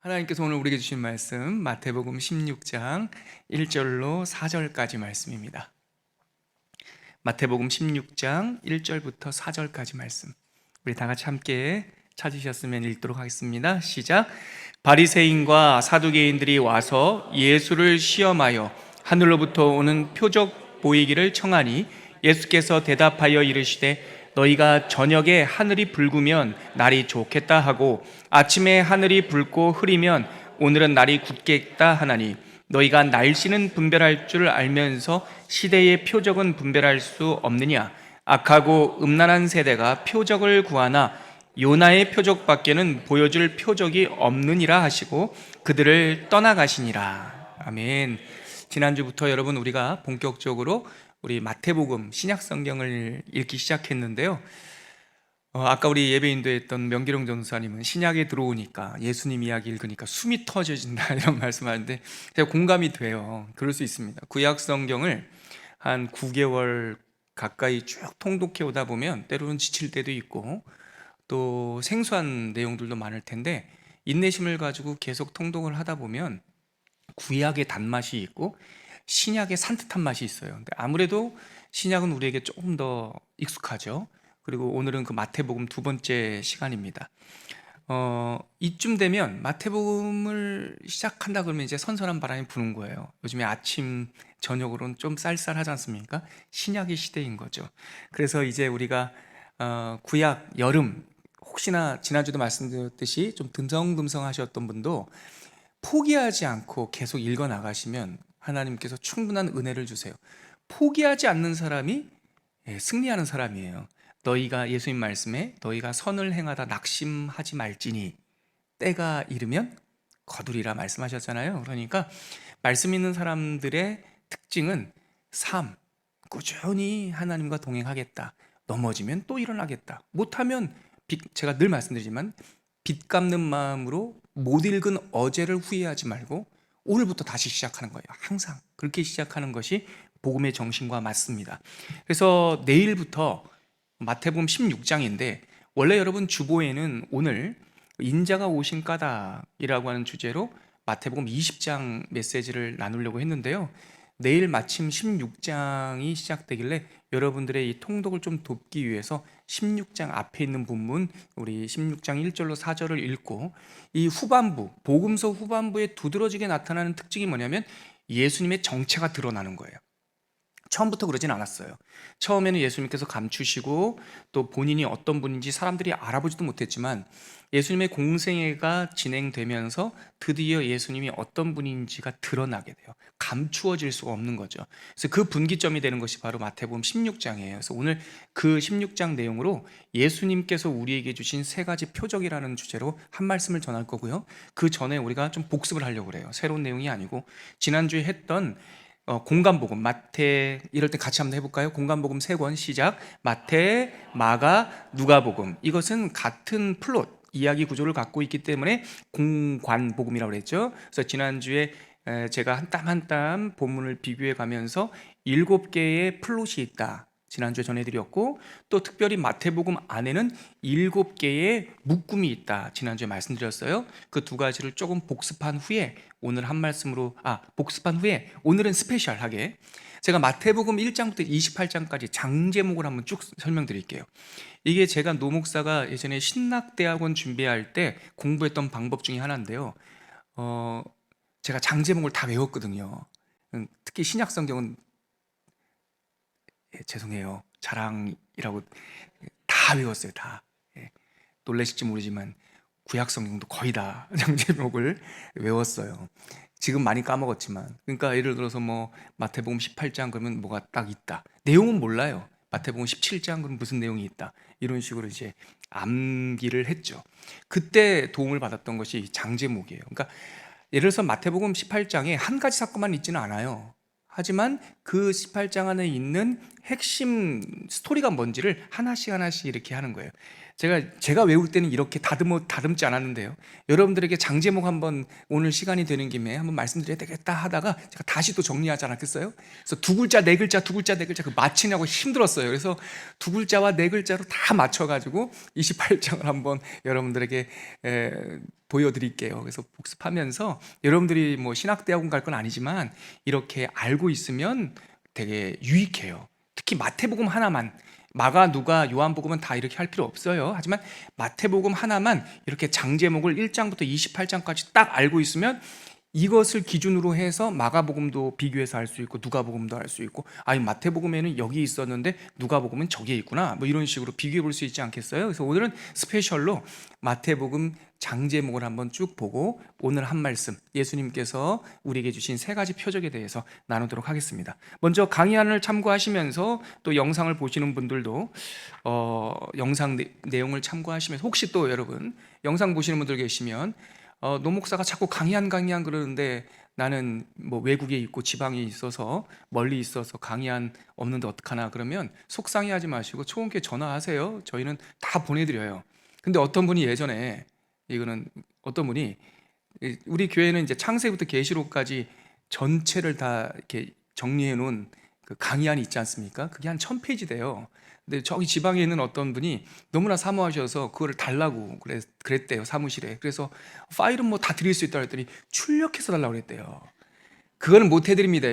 하나님께서 오늘 우리에게 주신 말씀 마태복음 16장 1절로 4절까지 말씀입니다. 마태복음 16장 1절부터 4절까지 말씀, 우리 다 같이 함께 찾으셨으면 읽도록 하겠습니다. 시작. 바리새인과 사두개인들이 와서 예수를 시험하여 하늘로부터 오는 표적 보이기를 청하니 예수께서 대답하여 이르시되 너희가 저녁에 하늘이 붉으면 날이 좋겠다 하고 아침에 하늘이 붉고 흐리면 오늘은 날이 굳겠다 하나니 너희가 날씨는 분별할 줄 알면서 시대의 표적은 분별할 수 없느냐? 악하고 음란한 세대가 표적을 구하나 요나의 표적밖에는 보여줄 표적이 없느니라 하시고 그들을 떠나가시니라. 아멘. 지난주부터 여러분 우리가 본격적으로 우리 마태복음 신약 성경을 읽기 시작했는데요. 아까 우리 예배 인도했던 명기룡 전도사님은 신약에 들어오니까 예수님 이야기 읽으니까 숨이 터져진다 이런 말씀하는데 제가 공감이 돼요. 그럴 수 있습니다. 구약 성경을 한 9개월 가까이 쭉 통독해 오다 보면 때로는 지칠 때도 있고 또 생소한 내용들도 많을 텐데 인내심을 가지고 계속 통독을 하다 보면 구약의 단맛이 있고 신약의 산뜻한 맛이 있어요. 근데 아무래도 신약은 우리에게 조금 더 익숙하죠. 그리고 오늘은 그 마태복음 두 번째 시간입니다. 이쯤 되면 마태복음을 시작한다 그러면 이제 선선한 바람이 부는 거예요. 요즘에 아침 저녁으로는 좀 쌀쌀하지 않습니까? 신약의 시대인 거죠. 그래서 이제 우리가 구약 여름, 혹시나 지난주도 말씀드렸듯이 좀 듬성듬성하셨던 분도 포기하지 않고 계속 읽어 나가시면 하나님께서 충분한 은혜를 주세요. 포기하지 않는 사람이 승리하는 사람이에요. 너희가 예수님 말씀에 너희가 선을 행하다 낙심하지 말지니 때가 이르면 거두리라 말씀하셨잖아요. 그러니까 말씀 있는 사람들의 특징은 삶, 꾸준히 하나님과 동행하겠다. 넘어지면 또 일어나겠다. 못하면 제가 늘 말씀드리지만 빚 갚는 마음으로 못 읽은 어제를 후회하지 말고 오늘부터 다시 시작하는 거예요. 항상 그렇게 시작하는 것이 복음의 정신과 맞습니다. 그래서 내일부터 마태복음 16장인데 원래 여러분 주보에는 오늘 인자가 오신 까닭이라고 하는 주제로 마태복음 20장 메시지를 나누려고 했는데요. 내일 마침 16장이 시작되길래 여러분들의 이 통독을 좀 돕기 위해서 16장 앞에 있는 본문 우리 16장 1절로 4절을 읽고 이 후반부, 복음서 후반부에 두드러지게 나타나는 특징이 뭐냐면 예수님의 정체가 드러나는 거예요. 처음부터 그러진 않았어요. 처음에는 예수님께서 감추시고 또 본인이 어떤 분인지 사람들이 알아보지도 못했지만 예수님의 공생애가 진행되면서 드디어 예수님이 어떤 분인지가 드러나게 돼요. 감추어질 수가 없는 거죠. 그래서 그 분기점이 되는 것이 바로 마태복음 16장이에요. 그래서 오늘 그 16장 내용으로 예수님께서 우리에게 주신 세 가지 표적이라는 주제로 한 말씀을 전할 거고요. 그 전에 우리가 좀 복습을 하려고 그래요. 새로운 내용이 아니고 지난주에 했던 공간복음 마태, 이럴 때 같이 한번 해볼까요? 공간복음 3권 시작. 마태, 마가, 누가복음. 이것은 같은 플롯 이야기 구조를 갖고 있기 때문에 공관복음이라고 그랬죠. 그래서 지난주에 제가 한 땀 한 땀 본문을 비교해 가면서 7개의 플롯이 있다 지난주에 전해드렸고, 또 특별히 마태복음 안에는 7개의 묶음이 있다 지난주에 말씀드렸어요. 그 두 가지를 조금 복습한 후에 오늘 한 말씀으로 복습한 후에 오늘은 스페셜하게 제가 마태복음 1장부터 28장까지 장 제목을 한번 쭉 설명드릴게요. 이게 제가 노 목사가 예전에 신학대학원 준비할 때 공부했던 방법 중에 하나인데요. 제가 장 제목을 다 외웠거든요. 특히 신약 성경은 죄송해요. 자랑이라고 다 외웠어요. 다. 놀라실지 모르지만 구약 성경도 거의 다 장 제목을 외웠어요. 지금 많이 까먹었지만, 그러니까 예를 들어서 뭐 마태복음 18장 그러면 뭐가 딱 있다. 내용은 몰라요. 마태복음 17장 그러면 무슨 내용이 있다. 이런 식으로 이제 암기를 했죠. 그때 도움을 받았던 것이 장 제목이에요. 그러니까 예를 들어서 마태복음 18장에 한 가지 사건만 있지는 않아요. 하지만 그 18장 안에 있는 핵심 스토리가 뭔지를 하나씩 하나씩 이렇게 하는 거예요. 제가 외울 때는 이렇게 다듬지 않았는데요. 여러분들에게 장제목 한번 오늘 시간이 되는 김에 한번 말씀드려야 되겠다 하다가 제가 다시 또 정리하지 않았겠어요? 그래서 두 글자, 네 글자, 두 글자, 네 글자 그 맞히냐고 힘들었어요. 그래서 두 글자와 네 글자로 다 맞춰가지고 28장을 한번 여러분들에게 보여드릴게요. 그래서 복습하면서 여러분들이 뭐 신학대학원 갈 건 아니지만 이렇게 알고 있으면 되게 유익해요. 특히 마태복음 하나만, 마가, 누가, 요한복음은 다 이렇게 할 필요 없어요. 하지만 마태복음 하나만 이렇게 장제목을 1장부터 28장까지 딱 알고 있으면 이것을 기준으로 해서 마가복음도 비교해서 알 수 있고 누가복음도 알 수 있고, 아니 마태복음에는 여기 있었는데 누가복음은 저기에 있구나, 뭐 이런 식으로 비교해 볼 수 있지 않겠어요? 그래서 오늘은 스페셜로 마태복음 장제목을 한번 쭉 보고 오늘 한 말씀, 예수님께서 우리에게 주신 세 가지 표적에 대해서 나누도록 하겠습니다. 먼저 강의안을 참고하시면서 또 영상을 보시는 분들도 영상 내용을 참고하시면서, 혹시 또 여러분 영상 보시는 분들 계시면 노 목사가 자꾸 강의안 그러는데 나는 뭐 외국에 있고 지방에 있어서 멀리 있어서 강의안 없는데 어떡하나, 그러면 속상해하지 마시고 초원교회 전화하세요. 저희는 다 보내드려요. 근데 어떤 분이 예전에, 어떤 분이, 우리 교회는 이제 창세부터 계시록까지 전체를 다 이렇게 정리해 놓은 그 강의안이 있지 않습니까? 그게 한 1000페이지 돼요. 근데 저기 지방에 있는 어떤 분이 너무나 사모하셔서 그거를 달라고 그랬대요, 사무실에. 그래서 파일은 뭐 다 드릴 수 있다 그랬더니 출력해서 달라고 그랬대요. 그거는 못 해드립니다.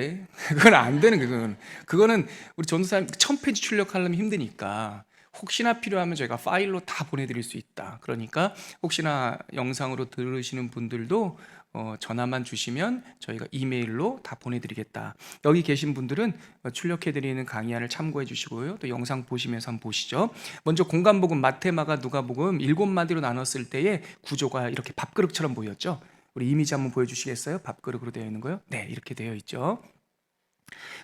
그건 안 되는, 그거는 우리 전도사님 1000페이지 출력하려면 힘드니까 혹시나 필요하면 저희가 파일로 다 보내드릴 수 있다. 그러니까 혹시나 영상으로 들으시는 분들도 전화만 주시면 저희가 이메일로 다 보내드리겠다. 여기 계신 분들은 출력해드리는 강의안을 참고해 주시고요. 또 영상 보시면서 한번 보시죠. 먼저 공간복음, 마태, 마가, 누가복음 7마디로 나눴을 때의 구조가 이렇게 밥그릇처럼 보였죠. 우리 이미지 한번 보여주시겠어요? 밥그릇으로 되어 있는 거요? 네, 이렇게 되어 있죠.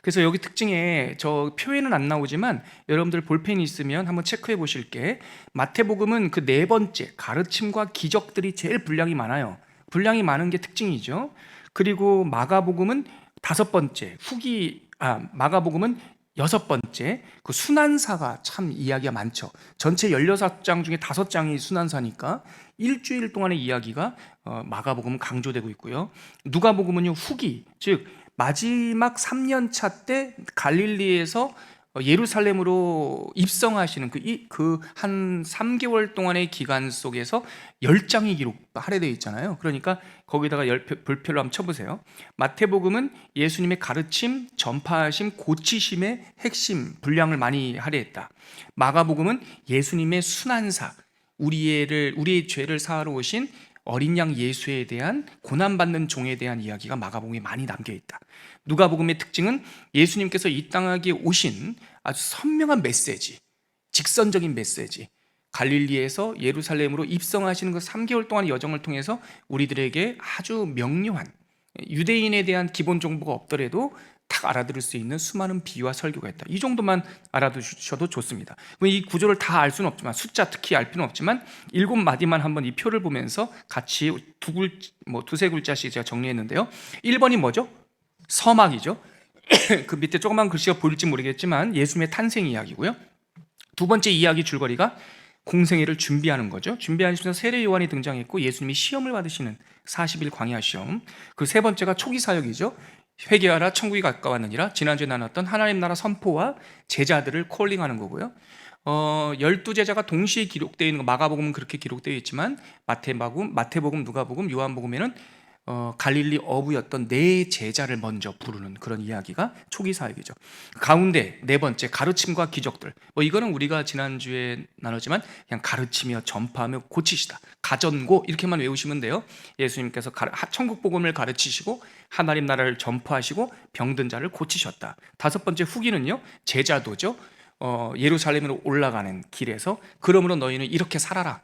그래서 여기 특징에 저 표에는 안 나오지만 여러분들 볼펜이 있으면 한번 체크해 보실게. 마태복음은 그 네 번째 가르침과 기적들이 제일 분량이 많아요. 분량이 많은 게 특징이죠. 그리고 마가복음은 다섯 번째, 마가복음은 여섯 번째, 그 순환사가 참 이야기가 많죠. 전체 16장 중에 5장이 순환사니까 일주일 동안의 이야기가 마가복음은 강조되고 있고요. 누가복음은요, 후기, 즉 마지막 3년차 때 갈릴리에서 예루살렘으로 입성하시는 그 한 3개월 동안의 기간 속에서 10장이 할애되어 있잖아요. 그러니까 거기다가 별표로 한번 쳐보세요. 마태복음은 예수님의 가르침, 전파하심, 고치심의 핵심 분량을 많이 할애했다. 마가복음은 예수님의 순환사, 우리의 죄를 사하러 오신 어린 양 예수에 대한, 고난받는 종에 대한 이야기가 마가복음에 많이 남겨있다. 누가복음의 특징은 예수님께서 이 땅에 오신 아주 선명한 메시지, 직선적인 메시지, 갈릴리에서 예루살렘으로 입성하시는 그 3개월 동안의 여정을 통해서 우리들에게 아주 명료한, 유대인에 대한 기본 정보가 없더라도 딱 알아들을 수 있는 수많은 비유와 설교가 있다. 이 정도만 알아두셔도 좋습니다. 이 구조를 다 알 수는 없지만, 숫자 특히 알 필요는 없지만 7마디만 한번 이 표를 보면서 같이 두세 글자씩 제가 정리했는데요. 1번이 뭐죠? 서막이죠. 그 밑에 조그만 글씨가 보일지 모르겠지만 예수님의 탄생 이야기고요. 두 번째 이야기 줄거리가 공생애를 준비하는 거죠. 준비하시면서 세례 요한이 등장했고 예수님이 시험을 받으시는 40일 광야 시험. 그 세 번째가 초기 사역이죠. 회개하라, 천국이 가까웠느니라. 지난주에 나눴던 하나님 나라 선포와 제자들을 콜링하는 거고요. 12제자가 동시에 기록되어 있는 거, 마가복음은 그렇게 기록되어 있지만 마태복음, 누가복음, 요한복음에는 갈릴리 어부였던 네 제자를 먼저 부르는 그런 이야기가 초기 사역이죠. 가운데 네 번째, 가르침과 기적들. 이거는 우리가 지난주에 나눴지만 그냥 가르치며 전파하며 고치시다, 가전고 이렇게만 외우시면 돼요. 예수님께서 천국 복음을 가르치시고 하나님 나라를 전파하시고 병든 자를 고치셨다. 다섯 번째 후기는요, 제자도죠. 예루살렘으로 올라가는 길에서 그러므로 너희는 이렇게 살아라.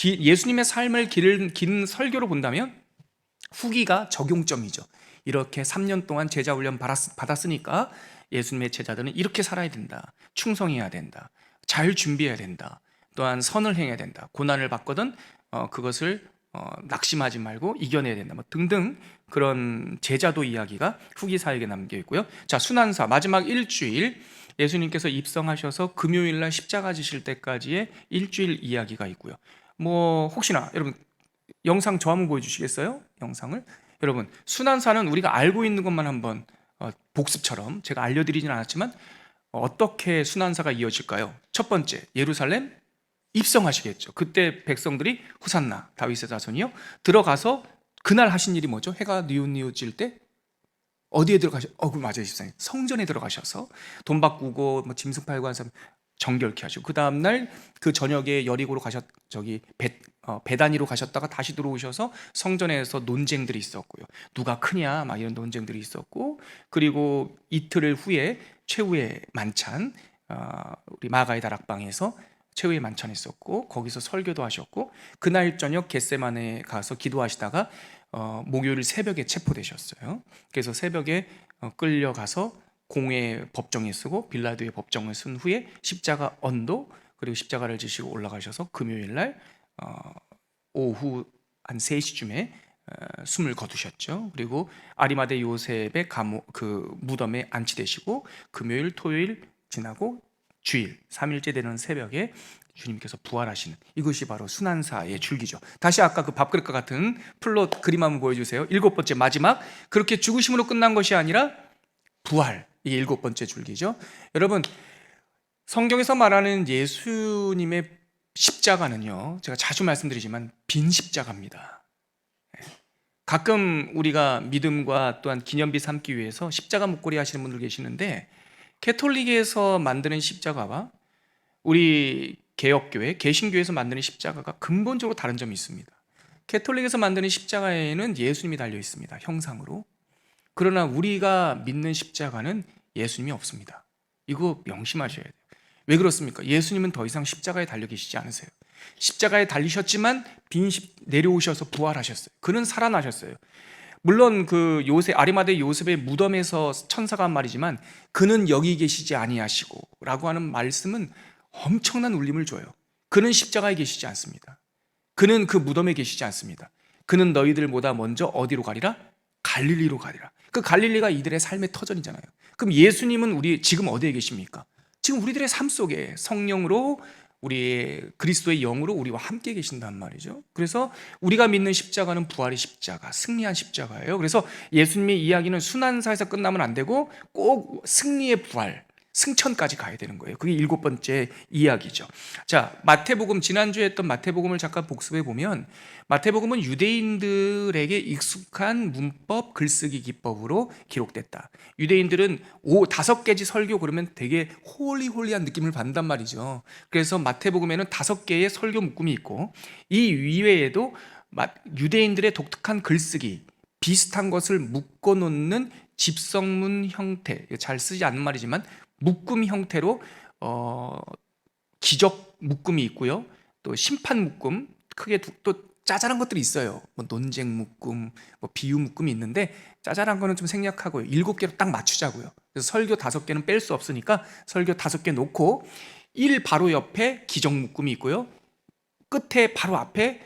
예수님의 삶을 긴 설교로 본다면 후기가 적용점이죠. 이렇게 3년 동안 제자 훈련 받았으니까 예수님의 제자들은 이렇게 살아야 된다, 충성해야 된다, 잘 준비해야 된다, 또한 선을 행해야 된다, 고난을 받거든 그것을 낙심하지 말고 이겨내야 된다, 등등 그런 제자도 이야기가 후기 사역에 남겨 있고요. 자, 순환사 마지막 일주일, 예수님께서 입성하셔서 금요일 날 십자가 지실 때까지의 일주일 이야기가 있고요. 뭐 혹시나 여러분 영상 저 한번 보여주시겠어요? 영상을. 여러분 순환사는 우리가 알고 있는 것만 한번 복습처럼 제가 알려드리진 않았지만 어떻게 순환사가 이어질까요? 첫 번째, 예루살렘 입성하시겠죠. 그때 백성들이 후산나 다윗의 자손이요 들어가서 그날 하신 일이 뭐죠? 해가 뉘우뉘우질 때 어디에 맞아요, 집사님. 성전에 들어가셔서 돈 바꾸고 뭐 짐승 팔고 한 사람 정결케 하시고, 그 다음날 그 저녁에 여리고로 베다니로 가셨다가 다시 들어오셔서 성전에서 논쟁들이 있었고요. 누가 크냐 막 이런 논쟁들이 있었고, 그리고 이틀 후에 최후의 만찬, 우리 마가의 다락방에서 최후의 만찬 있었고, 거기서 설교도 하셨고, 그날 저녁 겟세마네에 가서 기도하시다가 목요일 새벽에 체포되셨어요. 그래서 새벽에 끌려가서 공의 법정에 쓰고 빌라도의 법정을 쓴 후에 십자가 언도, 그리고 십자가를 지시고 올라가셔서 금요일 날 오후 한 3시쯤에 숨을 거두셨죠. 그리고 아리마대 요셉의 무덤에 안치되시고 금요일 토요일 지나고 주일 3일째 되는 새벽에 주님께서 부활하시는, 이것이 바로 순환사의 줄기죠. 다시 아까 그 밥그릇과 같은 플롯 그림 한번 보여주세요. 7번째 마지막, 그렇게 죽으심으로 끝난 것이 아니라 부활, 이게 7번째 줄기죠. 여러분 성경에서 말하는 예수님의 십자가는요, 제가 자주 말씀드리지만 빈 십자가입니다. 가끔 우리가 믿음과 또한 기념비 삼기 위해서 십자가 목걸이 하시는 분들 계시는데, 캐톨릭에서 만드는 십자가와 우리 개혁교회, 개신교에서 만드는 십자가가 근본적으로 다른 점이 있습니다. 캐톨릭에서 만드는 십자가에는 예수님이 달려 있습니다, 형상으로. 그러나 우리가 믿는 십자가는 예수님이 없습니다. 이거 명심하셔야 돼요. 왜 그렇습니까? 예수님은 더 이상 십자가에 달려 계시지 않으세요. 십자가에 달리셨지만 내려오셔서 부활하셨어요. 그는 살아나셨어요. 물론 그 아리마대 요셉의 무덤에서 천사가 한 말이지만 그는 여기 계시지 아니하시고 라고 하는 말씀은 엄청난 울림을 줘요. 그는 십자가에 계시지 않습니다. 그는 그 무덤에 계시지 않습니다. 그는 너희들보다 먼저 어디로 가리라? 갈릴리로 가리라. 그 갈릴리가 이들의 삶의 터전이잖아요. 그럼 예수님은 지금 어디에 계십니까? 지금 우리들의 삶 속에 성령으로, 우리의 그리스도의 영으로 우리와 함께 계신단 말이죠. 그래서 우리가 믿는 십자가는 부활의 십자가, 승리한 십자가예요. 그래서 예수님의 이야기는 순환사에서 끝나면 안 되고 꼭 승리의 부활, 승천까지 가야 되는 거예요. 그게 7번째 이야기죠. 자, 마태복음, 지난주에 했던 마태복음을 잠깐 복습해 보면, 마태복음은 유대인들에게 익숙한 문법, 글쓰기 기법으로 기록됐다. 유대인들은 5개지 설교 그러면 되게 홀리홀리한 느낌을 받는단 말이죠. 그래서 마태복음에는 5개의 설교 묶음이 있고, 이 이외에도 유대인들의 독특한 글쓰기, 비슷한 것을 묶어 놓는 집성문 형태, 잘 쓰지 않는 말이지만 묶음 형태로 기적 묶음이 있고요, 또 심판 묶음, 크게 또 짜잘한 것들이 있어요. 뭐 논쟁 묶음, 뭐 비유 묶음이 있는데 짜잘한 거는 좀 생략하고요, 7개로 딱 맞추자고요. 그래서 설교 5개는 뺄 수 없으니까 설교 5개 놓고, 바로 옆에 기적 묶음이 있고요, 끝에 바로 앞에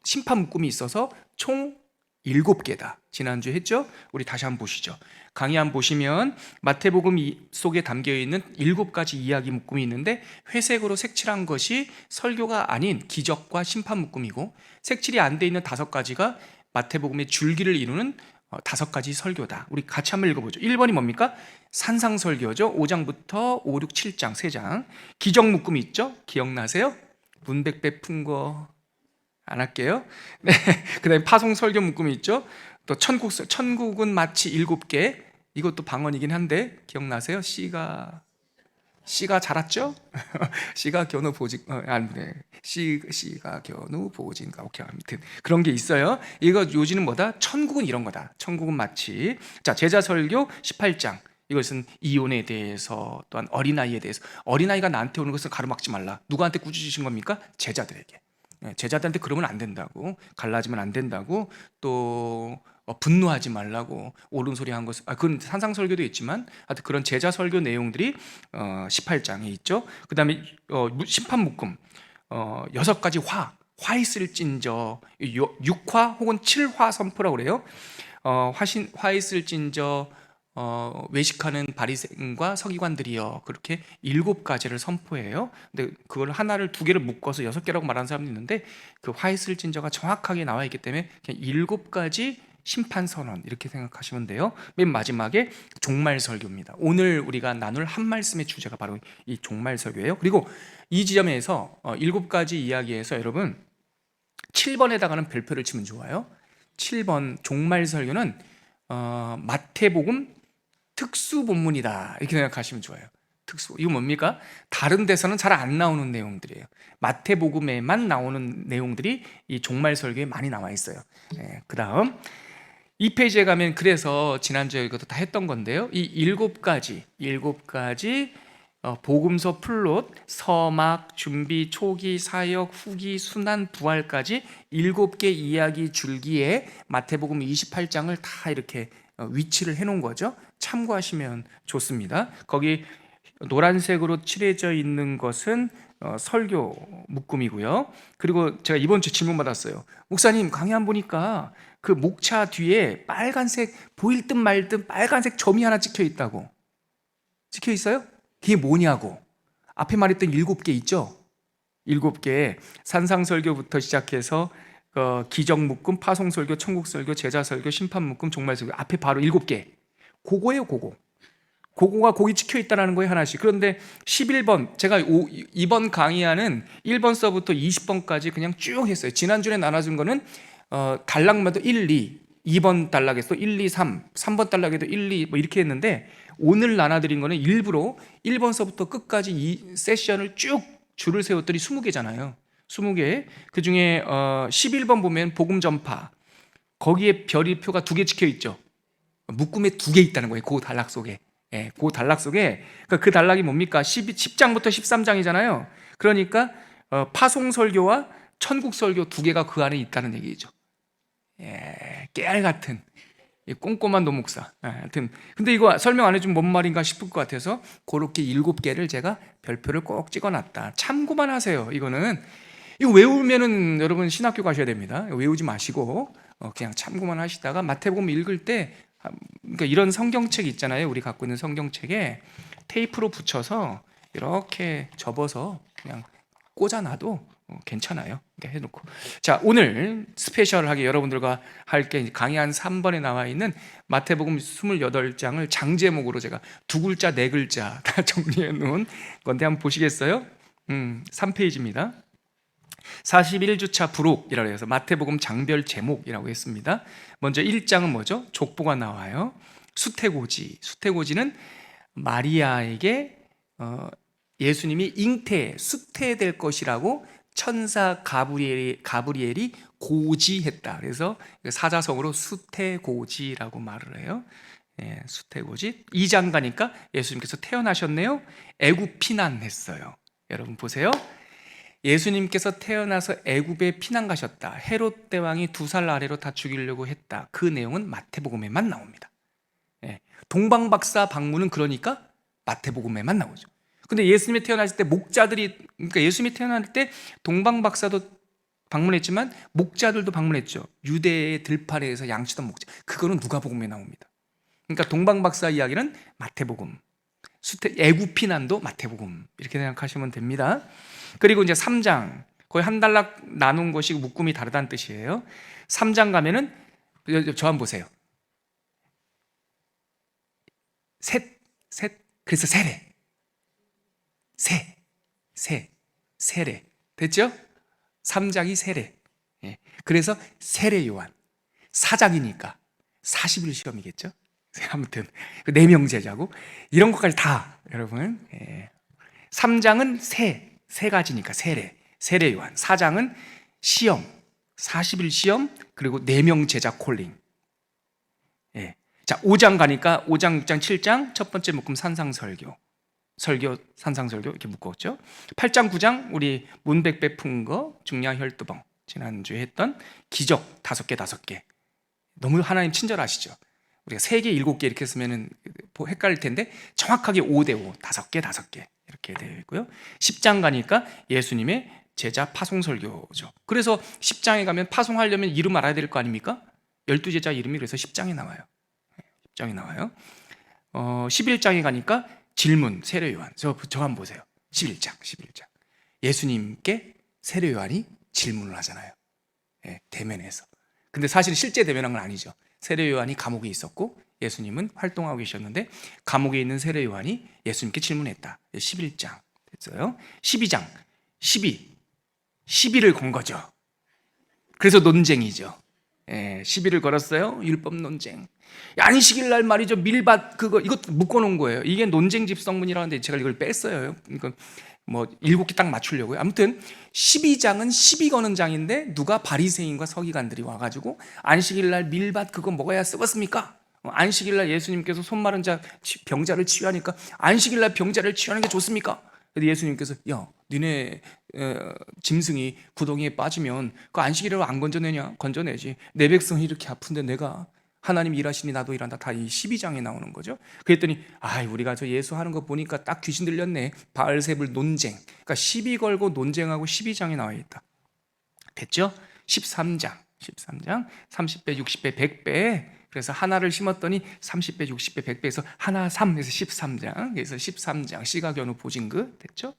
심판 묶음이 있어서 총 7개다. 지난주에 했죠? 우리 다시 한번 보시죠. 강의 한번 보시면 마태복음 속에 담겨있는 7가지 이야기 묶음이 있는데, 회색으로 색칠한 것이 설교가 아닌 기적과 심판 묶음이고, 색칠이 안 돼 있는 5가지가 마태복음의 줄기를 이루는 5가지 설교다. 우리 같이 한번 읽어보죠. 1번이 뭡니까? 산상설교죠. 5장부터 5, 6, 7장 3장. 기적 묶음이 있죠? 기억나세요? 문백배 푼 거 안 할게요. 네. 그 다음에 파송 설교 묶음이 있죠. 또 천국은 마치 7개. 이것도 방언이긴 한데 기억나세요? 씨가 자랐죠? 씨가 견우 보진, 씨가 견우 보진가, 오케이, 아무튼 그런 게 있어요. 이거 요지는 뭐다? 천국은 이런 거다. 천국은 마치. 자, 제자 설교 18장. 이것은 이혼에 대해서, 또한 어린아이에 대해서. 어린아이가 나한테 오는 것을 가로막지 말라. 누구한테 꾸짖으신 겁니까? 제자들에게. 제자들한테 그러면 안 된다고, 갈라지면 안 된다고, 또 분노하지 말라고, 옳은 소리 한 것을, 그건 산상설교도 있지만 하여튼 그런 제자 설교 내용들이 18장에 있죠. 그 다음에 심판 묶음, 6가지 화 있을진저, 6화 혹은 7화 선포라고 그래요. 화 있을진저, 외식하는 바리새인과 서기관들이여, 그렇게 7가지를 선포해요. 근데 그걸 하나를 2개를 묶어서 6개라고 말하는 사람도 있는데, 그 화이슬진저가 정확하게 나와 있기 때문에 그냥 7가지 심판 선언, 이렇게 생각하시면 돼요. 맨 마지막에 종말 설교입니다. 오늘 우리가 나눌 한 말씀의 주제가 바로 이 종말 설교예요. 그리고 이 지점에서 7가지 이야기에서 여러분 7번에 해당하는 별표를 치면 좋아요. 7번 종말 설교는 마태복음 특수 본문이다, 이렇게 생각하시면 좋아요. 특수, 이거 뭡니까? 다른 데서는 잘 안 나오는 내용들이에요. 마태복음에만 나오는 내용들이 이 종말 설교에 많이 나와 있어요. 그 다음 2페이지에 가면, 그래서 지난주에 이것도 다 했던 건데요, 이 7가지 복음서 플롯, 서막, 준비, 초기, 사역, 후기, 순환, 부활까지 7개 이야기 줄기에 마태복음 28장을 다 이렇게 위치를 해놓은 거죠. 참고하시면 좋습니다. 거기 노란색으로 칠해져 있는 것은 설교 묶음이고요. 그리고 제가 이번 주 질문 받았어요. 목사님, 강의 안 보니까 그 목차 뒤에 빨간색, 보일 듯 말 듯 빨간색 점이 하나 찍혀 있다고. 찍혀 있어요? 그게 뭐냐고. 앞에 말했던 7개 있죠? 7개, 산상설교부터 시작해서 기적묶음, 파송설교, 천국설교, 제자설교, 심판묶음, 종말설교, 앞에 바로 7개. 그거예요, 그거. 그거가 거기 찍혀 있다는 거예요, 하나씩. 그런데 11번, 제가 이번 강의하는 1번서부터 20번까지 그냥 쭉 했어요. 지난주에 나눠준 거는 단락마다 1, 2, 2번 단락에서 1, 2, 3, 3번 단락에도 1, 2 뭐 이렇게 했는데, 오늘 나눠드린 거는 일부러 1번서부터 끝까지 이 세션을 쭉 줄을 세웠더니 20개잖아요. 20개. 그 중에 11번 보면 복음 전파, 거기에 별이표가 2개 찍혀 있죠. 묶음에 2개 있다는 거예요, 그 단락 속에. 그 단락 속에, 그 단락이 뭡니까? 10장부터 13장이잖아요. 그러니까 파송설교와 천국설교 2개가 그 안에 있다는 얘기죠. 깨알 같은 꼼꼼한 노목사. 하여튼 근데 이거 설명 안 해주면 뭔 말인가 싶을 것 같아서 그렇게 7개를 제가 별표를 꼭 찍어놨다. 참고만 하세요. 이거는 이거 외우면은 여러분 신학교 가셔야 됩니다. 외우지 마시고 그냥 참고만 하시다가 마태복음 읽을 때, 그러니까 이런 성경책 있잖아요. 우리 갖고 있는 성경책에 테이프로 붙여서 이렇게 접어서 그냥 꽂아놔도 괜찮아요. 이렇게 해놓고. 자, 오늘 스페셜하게 여러분들과 할게 강의 3번에 나와 있는 마태복음 28장을 장제목으로 제가 2글자, 4글자 다 정리해 놓은 건데 한번 보시겠어요? 3페이지입니다. 41주차 부록이라고 해서 마태복음 장별 제목이라고 했습니다. 먼저 1장은 뭐죠? 족보가 나와요. 수태고지는 마리아에게 예수님이 수태될 것이라고 천사 가브리엘이 고지했다. 그래서 사자성어로 수태고지라고 말을 해요. 수태고지. 2장 가니까 예수님께서 태어나셨네요. 애굽 피난했어요. 여러분 보세요. 예수님께서 태어나서 애굽에 피난 가셨다. 헤롯 대왕이 2살 아래로 다 죽이려고 했다. 그 내용은 마태복음에만 나옵니다. 동방박사 방문은 그러니까 마태복음에만 나오죠. 근데 예수님이 태어났을 때 그러니까 예수님이 태어날 때 동방박사도 방문했지만 목자들도 방문했죠. 유대의 들판에서 양치던 목자. 그거는 누가복음에 나옵니다. 그러니까 동방박사 이야기는 마태복음, 애굽 피난도 마태복음, 이렇게 생각하시면 됩니다. 그리고 이제 3장, 거의 한 단락 나눈 것이 묶음이 다르다는 뜻이에요. 3장 가면은 저 한번 보세요. 셋, 그래서 세례 됐죠? 3장이 세례. 그래서 세례 요한. 4장이니까 40일 시험이겠죠? 아무튼 4명 제자고 이런 것까지 다 여러분. 3장은 세 가지니까 세례 요한. 4장은 시험, 40일 시험, 그리고 4명 제자 콜링. 자, 5장 가니까 5장, 6장, 7장 첫 번째 묶음 산상설교, 산상설교 이렇게 묶었죠. 8장, 9장 우리 문백 베푼 거, 중량혈두봉, 지난주에 했던 기적 5개. 너무 하나님 친절하시죠. 우리가 3개, 7개 이렇게 쓰면은 헷갈릴 텐데 정확하게 5대5, 5개 이렇게 되어 있고요. 10장 가니까 예수님의 제자 파송설교죠. 그래서 10장에 가면 파송하려면 이름 알아야 될 거 아닙니까? 12제자 이름이 그래서 10장에 나와요. 10장에 나와요. 11장에 가니까 질문, 세례 요한. 저 한번 보세요. 11장. 예수님께 세례 요한이 질문을 하잖아요. 예, 대면에서. 근데 사실 실제 대면한 건 아니죠. 세례 요한이 감옥에 있었고 예수님은 활동하고 계셨는데 감옥에 있는 세례 요한이 예수님께 질문했다. 11장 됐어요. 12장 12를 건 거죠. 그래서 논쟁이죠. 예, 시비를 걸었어요. 율법 논쟁. 안식일 날 말이죠. 밀밭 이것도 묶어놓은 거예요. 이게 논쟁 집성문이라는데 제가 이걸 뺐어요. 그러니까 뭐 7개 딱 맞추려고요. 아무튼 12장은 시비 거는 장인데 누가 바리새인과 서기관들이 와가지고 안식일 날 밀밭 그거 먹어야 썩었습니까? 안식일 날 예수님께서 손 마른 자 병자를 치유하니까 안식일 날 병자를 치유하는 게 좋습니까? 근데 예수님께서 야, 니네 짐승이 구덩이에 빠지면 그 안식일을 안 건져내냐? 건져내지. 내 백성이 이렇게 아픈데 내가 하나님 일하시니 나도 일한다. 다 이 12장에 나오는 거죠. 그랬더니 우리가 저 예수 하는 거 보니까 딱 귀신 들렸네. 바알세불 논쟁. 그러니까 시비 걸고 논쟁하고 12장에 나와 있다. 됐죠? 13장 30배, 60배, 100배. 그래서 하나를 심었더니 30배, 60배, 100배에서 하나 3에서 13장. 그래서 13장 시가견우 보증그 됐죠?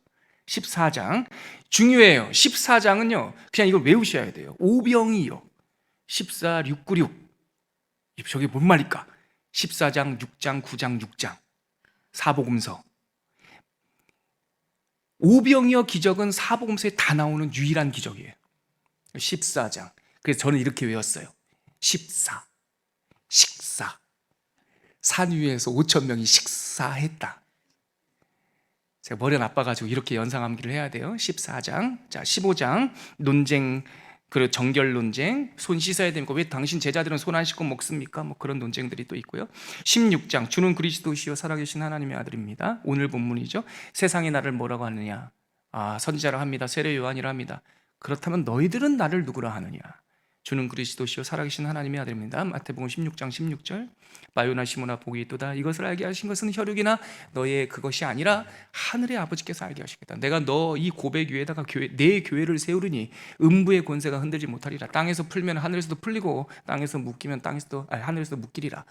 14장 중요해요. 14장은요 그냥 이걸 외우셔야 돼요. 오병이요 14, 6, 9, 6 저게 뭔 말일까? 14장, 6장, 9장, 6장 사복음서. 오병이어 기적은 사복음서에 다 나오는 유일한 기적이에요. 14장. 그래서 저는 이렇게 외웠어요. 14 식사. 산 위에서 5,000명이 식사했다. 제가 머리가 나빠가지고 이렇게 연상암기를 해야 돼요. 14장. 자, 15장 논쟁, 그리고 정결 논쟁. 손 씻어야 됩니까? 왜 당신 제자들은 손 안 씻고 먹습니까? 뭐 그런 논쟁들이 또 있고요. 16장 주는 그리스도시요 살아계신 하나님의 아들입니다. 오늘 본문이죠. 세상이 나를 뭐라고 하느냐? 선지자라 합니다. 세례 요한이라 합니다. 그렇다면 너희들은 나를 누구라 하느냐? 주는 그리스도시요 살아계신 하나님의 아들입니다. 마태복음 16장 16절 바요나 시모나 복이 있도다. 이것을 알게 하신 것은 혈육이나 너의 그것이 아니라 하늘의 아버지께서 알게 하시겠다. 내가 너 이 고백 위에다가 내 교회를 세우르니 음부의 권세가 흔들지 못하리라. 땅에서 풀면 하늘에서도 풀리고 땅에서 묶이면 하늘에서도 묶이리라.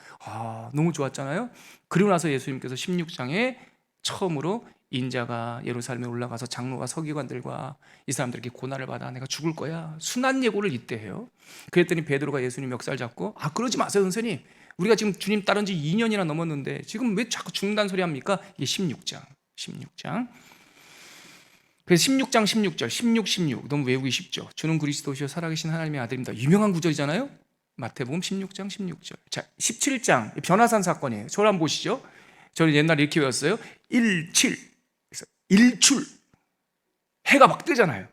너무 좋았잖아요. 그리고 나서 예수님께서 16장에 처음으로 인자가 예루살렘에 올라가서 장로와 서기관들과 이 사람들에게 고난을 받아 내가 죽을 거야. 순한 예고를 이때 해요. 그랬더니 베드로가 예수님 멱살 잡고 그러지 마세요 선생님. 우리가 지금 주님 따른 지 2년이나 넘었는데 지금 왜 자꾸 죽는다는 소리 합니까? 이게 16장. 그래서 16장 16절 16 너무 외우기 쉽죠. 주는 그리스도시요 살아계신 하나님의 아들입니다. 유명한 구절이잖아요. 마태복음 16장 16절. 자, 17장 변화산 사건이에요. 저를 한번 보시죠. 저는 옛날에 이렇게 외웠어요. 17 해가 막 뜨잖아요.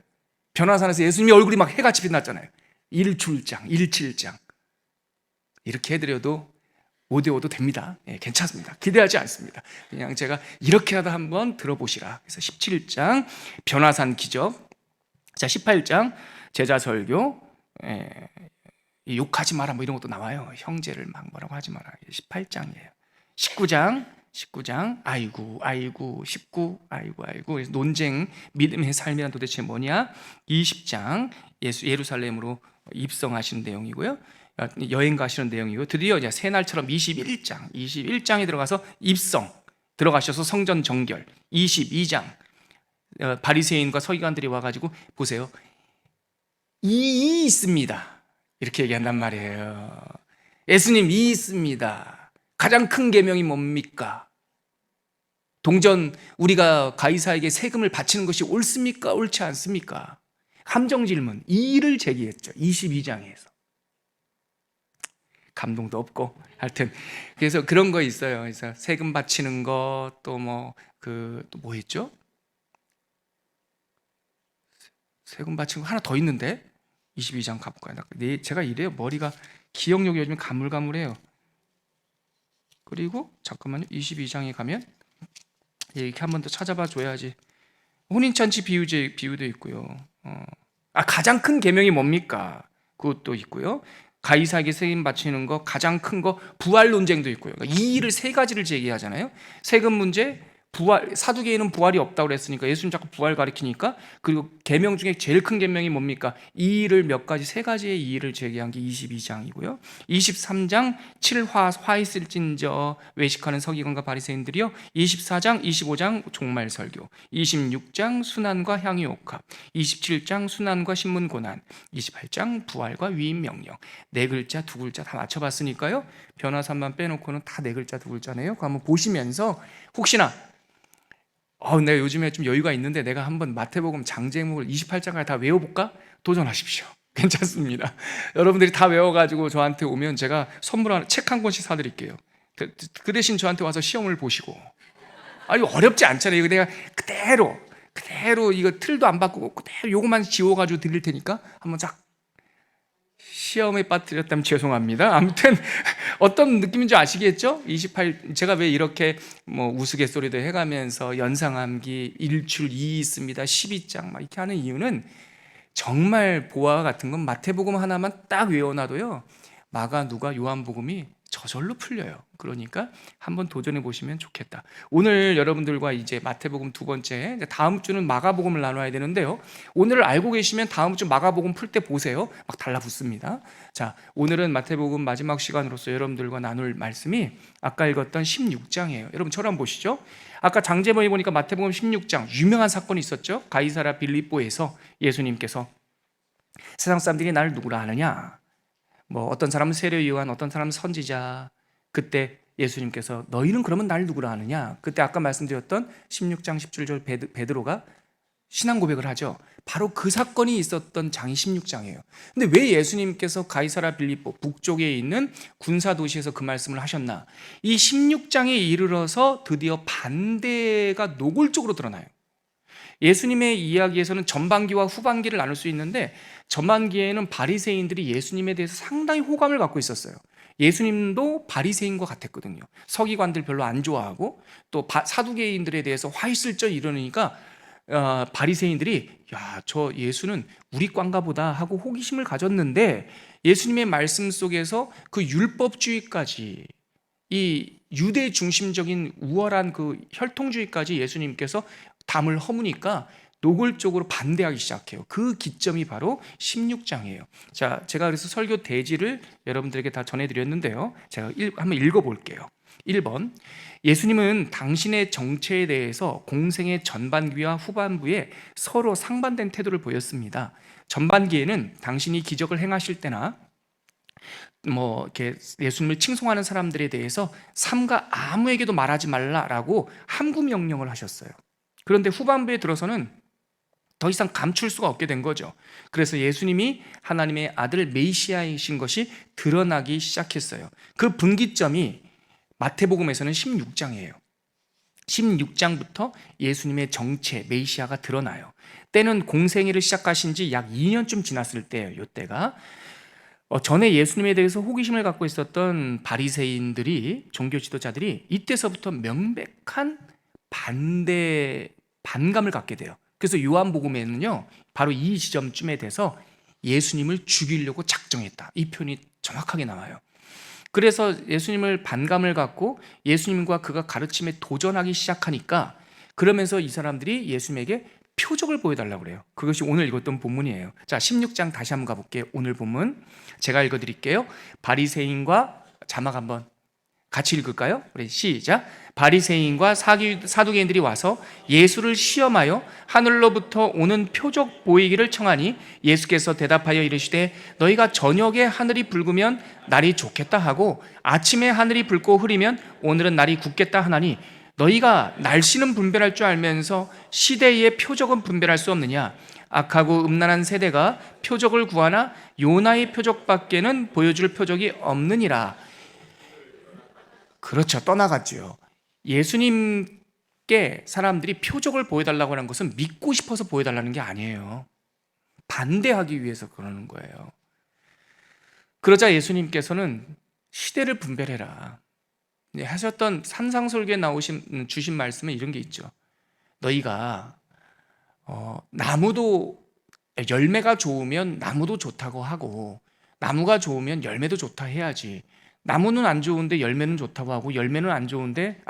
변화산에서 예수님의 얼굴이 막 해같이 빛났잖아요. 17장 이렇게 해드려도 5대5도 됩니다. 괜찮습니다. 기대하지 않습니다. 그냥 제가 이렇게라도 한번 들어보시라. 그래서 17장 변화산 기적. 자, 18장 제자 설교. 욕하지 마라 뭐 이런 것도 나와요. 형제를 막 뭐라고 하지 마라. 18장이에요. 19장 아이고 19 그래서 논쟁 믿음의 삶이란 도대체 뭐냐. 20장 예루살렘으로 입성하시는 내용이고요. 여행 가시는 내용이고 드디어 이제 새날처럼 21장에 들어가서 입성 들어가셔서 성전 정결. 22장 바리새인과 서기관들이 와가지고 보세요. 이 있습니다 이렇게 얘기한단 말이에요. 예수님 이 있습니다. 가장 큰 계명이 뭡니까? 동전 우리가 가이사에게 세금을 바치는 것이 옳습니까? 옳지 않습니까? 함정 질문 이를 제기했죠. 22장에서 감동도 없고 하여튼 그래서 그런 거 있어요. 그래서 세금 바치는 거 또 뭐 했죠? 세금 바치는 거 하나 더 있는데 22장 가볼까요? 제가 이래요. 머리가 기억력이 요즘 가물가물해요. 그리고 잠깐만요. 22장에 가면 이렇게 한 번 더 찾아봐 줘야지. 혼인잔치 비유도 있고요. 가장 큰 계명이 뭡니까? 그것도 있고요. 가이사에게 세금 바치는 거 가장 큰 거 부활 논쟁도 있고요. 그러니까 이 일을 세 가지를 제기하잖아요. 세금 문제, 부활. 사두개인은 부활이 없다고 그랬으니까 예수님 자꾸 부활 가리키니까. 그리고 계명 중에 제일 큰 계명이 뭡니까? 이 일을 몇 가지, 세 가지의 이 일을 제기한 게 22장이고요. 23장 7화 있을진저 외식하는 서기관과 바리새인들이요. 24장 25장 종말 설교, 26장 순환과 향유 옥합, 27장 순환과 신문 고난, 28장 부활과 위임 명령. 네 글자 두 글자 다 맞춰봤으니까요. 변화산만 빼놓고는 다 네 글자 두 글자네요. 그거 한번 보시면서 혹시나 내가 요즘에 좀 여유가 있는데 내가 한번 마태복음 장제목을 28장을 다 외워볼까? 도전하십시오. 괜찮습니다. 여러분들이 다 외워가지고 저한테 오면 제가 선물 책 한 권씩 사드릴게요. 그 대신 저한테 와서 시험을 보시고. 이거 어렵지 않잖아요. 이거 내가 그대로 이거 틀도 안 바꾸고 그대로 요것만 지워가지고 드릴 테니까 한번 쫙 시험에 빠뜨렸다면 죄송합니다. 아무튼 어떤 느낌인지 아시겠죠? 28 제가 왜 이렇게 우스갯소리도 해가면서 연상암기 일출 2 있습니다. 12장 막 이렇게 하는 이유는 정말 보아와 같은 건 마태복음 하나만 딱 외워놔도요. 마가, 누가, 요한복음이 저절로 풀려요. 그러니까 한번 도전해 보시면 좋겠다. 오늘 여러분들과 이제 마태복음 두 번째, 다음 주는 마가복음을 나눠야 되는데요. 오늘을 알고 계시면 다음 주 마가복음 풀 때 보세요. 막 달라붙습니다. 자, 오늘은 마태복음 마지막 시간으로서 여러분들과 나눌 말씀이 아까 읽었던 16장이에요. 여러분 저를 보시죠. 아까 장제목에 보니까 마태복음 16장 유명한 사건이 있었죠. 가이사랴 빌립보에서 예수님께서 세상 사람들이 나를 누구라 하느냐? 어떤 사람은 세례 요한, 어떤 사람은 선지자. 그때 예수님께서 너희는 그러면 날 누구라 하느냐? 그때 아까 말씀드렸던 16장 17절 베드로가 신앙 고백을 하죠. 바로 그 사건이 있었던 장이 16장이에요. 근데 왜 예수님께서 가이사랴 빌립보 북쪽에 있는 군사 도시에서 그 말씀을 하셨나? 이 16장에 이르러서 드디어 반대가 노골적으로 드러나요. 예수님의 이야기에서는 전반기와 후반기를 나눌 수 있는데 전반기에는 바리새인들이 예수님에 대해서 상당히 호감을 갖고 있었어요. 예수님도 바리새인과 같았거든요. 서기관들 별로 안 좋아하고 또 사두개인들에 대해서 화있을절 이러니까 바리새인들이 저 예수는 우리 꽝가 보다 하고 호기심을 가졌는데 예수님의 말씀 속에서 그 율법주의까지 이 유대 중심적인 우월한 그 혈통주의까지 예수님께서 담을 허무니까 노골적으로 반대하기 시작해요. 그 기점이 바로 16장이에요. 자, 제가 그래서 설교 대지를 여러분들에게 다 전해드렸는데요. 제가 한번 읽어볼게요. 1번, 예수님은 당신의 정체에 대해서 공생의 전반기와 후반부에 서로 상반된 태도를 보였습니다. 전반기에는 당신이 기적을 행하실 때나 이렇게 예수님을 칭송하는 사람들에 대해서 삼가 아무에게도 말하지 말라라고 함구 명령을 하셨어요. 그런데 후반부에 들어서는 더 이상 감출 수가 없게 된 거죠. 그래서 예수님이 하나님의 아들 메시아이신 것이 드러나기 시작했어요. 그 분기점이 마태복음에서는 16장이에요. 16장부터 예수님의 정체, 메시아가 드러나요. 때는 공생애를 시작하신 지 약 2년쯤 지났을 때예요. 이때가 전에 예수님에 대해서 호기심을 갖고 있었던 바리새인들이, 종교 지도자들이 이때서부터 명백한 반감을 갖게 돼요. 그래서 요한복음에는요, 바로 이 지점쯤에 돼서 예수님을 죽이려고 작정했다, 이 표현이 정확하게 나와요. 그래서 예수님을 반감을 갖고 예수님과 그가 가르침에 도전하기 시작하니까, 그러면서 이 사람들이 예수님에게 표적을 보여달라고 그래요. 그것이 오늘 읽었던 본문이에요. 자, 16장 다시 한번 가볼게요. 오늘 본문 제가 읽어드릴게요. 바리새인과, 자막 한번 같이 읽을까요? 우리 시작. 바리새인과 사두개인들이 와서 예수를 시험하여 하늘로부터 오는 표적 보이기를 청하니 예수께서 대답하여 이르시되 너희가 저녁에 하늘이 붉으면 날이 좋겠다 하고 아침에 하늘이 붉고 흐리면 오늘은 날이 굳겠다 하나니 너희가 날씨는 분별할 줄 알면서 시대의 표적은 분별할 수 없느냐? 악하고 음란한 세대가 표적을 구하나 요나의 표적밖에는 보여줄 표적이 없느니라. 그렇죠. 떠나갔죠. 예수님께 사람들이 표적을 보여달라고 하는 것은 믿고 싶어서 보여달라는 게 아니에요. 반대하기 위해서 그러는 거예요. 그러자 예수님께서는 시대를 분별해라 하셨던 산상설교에 주신 말씀은 이런 게 있죠. 너희가 나무도 열매가 좋으면 나무도 좋다고 하고 나무가 좋으면 열매도 좋다 해야지. 나무는 안 좋은데 열매는 좋다고 하고 열매는 안 좋은데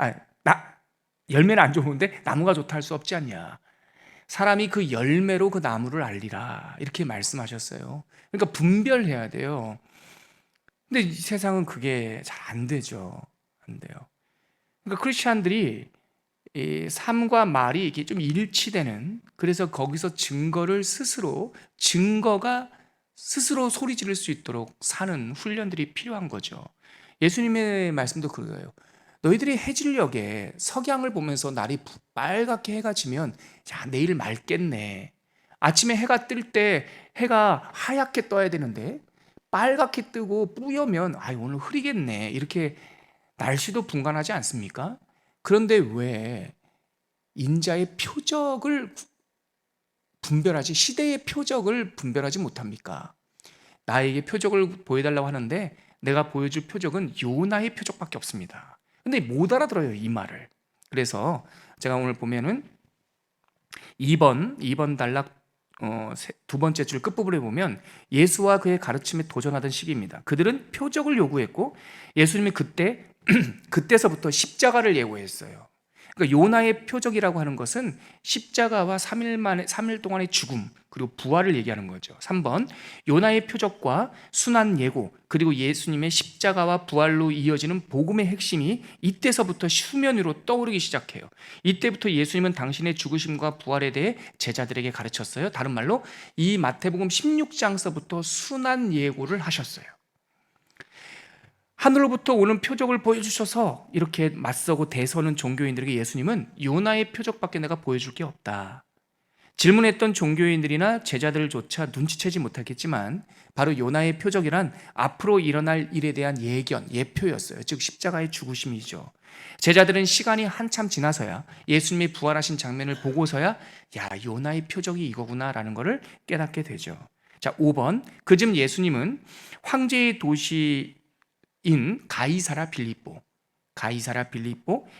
열매는 안 좋은데 나무가 좋다 할 수 없지 않냐. 사람이 그 열매로 그 나무를 알리라 이렇게 말씀하셨어요. 그러니까 분별해야 돼요. 근데 이 세상은 그게 잘 안 되죠. 안 돼요. 그러니까 크리스천들이 이 삶과 말이 이게 좀 일치되는, 그래서 거기서 증거가 스스로 소리 지를 수 있도록 사는 훈련들이 필요한 거죠. 예수님의 말씀도 그거예요. 너희들이 해질녘에 석양을 보면서 날이 빨갛게 해가 지면 야 내일 맑겠네, 아침에 해가 뜰 때 해가 하얗게 떠야 되는데 빨갛게 뜨고 뿌여면 아 오늘 흐리겠네, 이렇게 날씨도 분간하지 않습니까? 그런데 왜 인자의 표적을 분별하지, 시대의 표적을 분별하지 못합니까? 나에게 표적을 보여달라고 하는데 내가 보여줄 표적은 요나의 표적밖에 없습니다. 근데 못 알아들어요, 이 말을. 그래서 제가 오늘 보면은 2번 단락 두 번째 줄 끝부분에 보면 예수와 그의 가르침에 도전하던 시기입니다. 그들은 표적을 요구했고 예수님이 그때서부터 십자가를 예고했어요. 그러니까 요나의 표적이라고 하는 것은 십자가와 3일 동안의 죽음 그리고 부활을 얘기하는 거죠. 3번 요나의 표적과 순환 예고 그리고 예수님의 십자가와 부활로 이어지는 복음의 핵심이 이때서부터 수면 위로 떠오르기 시작해요. 이때부터 예수님은 당신의 죽으심과 부활에 대해 제자들에게 가르쳤어요. 다른 말로 이 마태복음 16장서부터 순환 예고를 하셨어요. 하늘로부터 오는 표적을 보여주셔서 이렇게 맞서고 대서는 종교인들에게 예수님은 요나의 표적밖에 내가 보여줄 게 없다. 질문했던 종교인들이나 제자들조차 눈치채지 못했겠지만 바로 요나의 표적이란 앞으로 일어날 일에 대한 예표였어요. 즉 십자가의 죽으심이죠. 제자들은 시간이 한참 지나서야 예수님이 부활하신 장면을 보고서야 야 요나의 표적이 이거구나라는 것을 깨닫게 되죠. 자 5번 그즈음 예수님은 황제의 도시 인 가이사라 빌립보,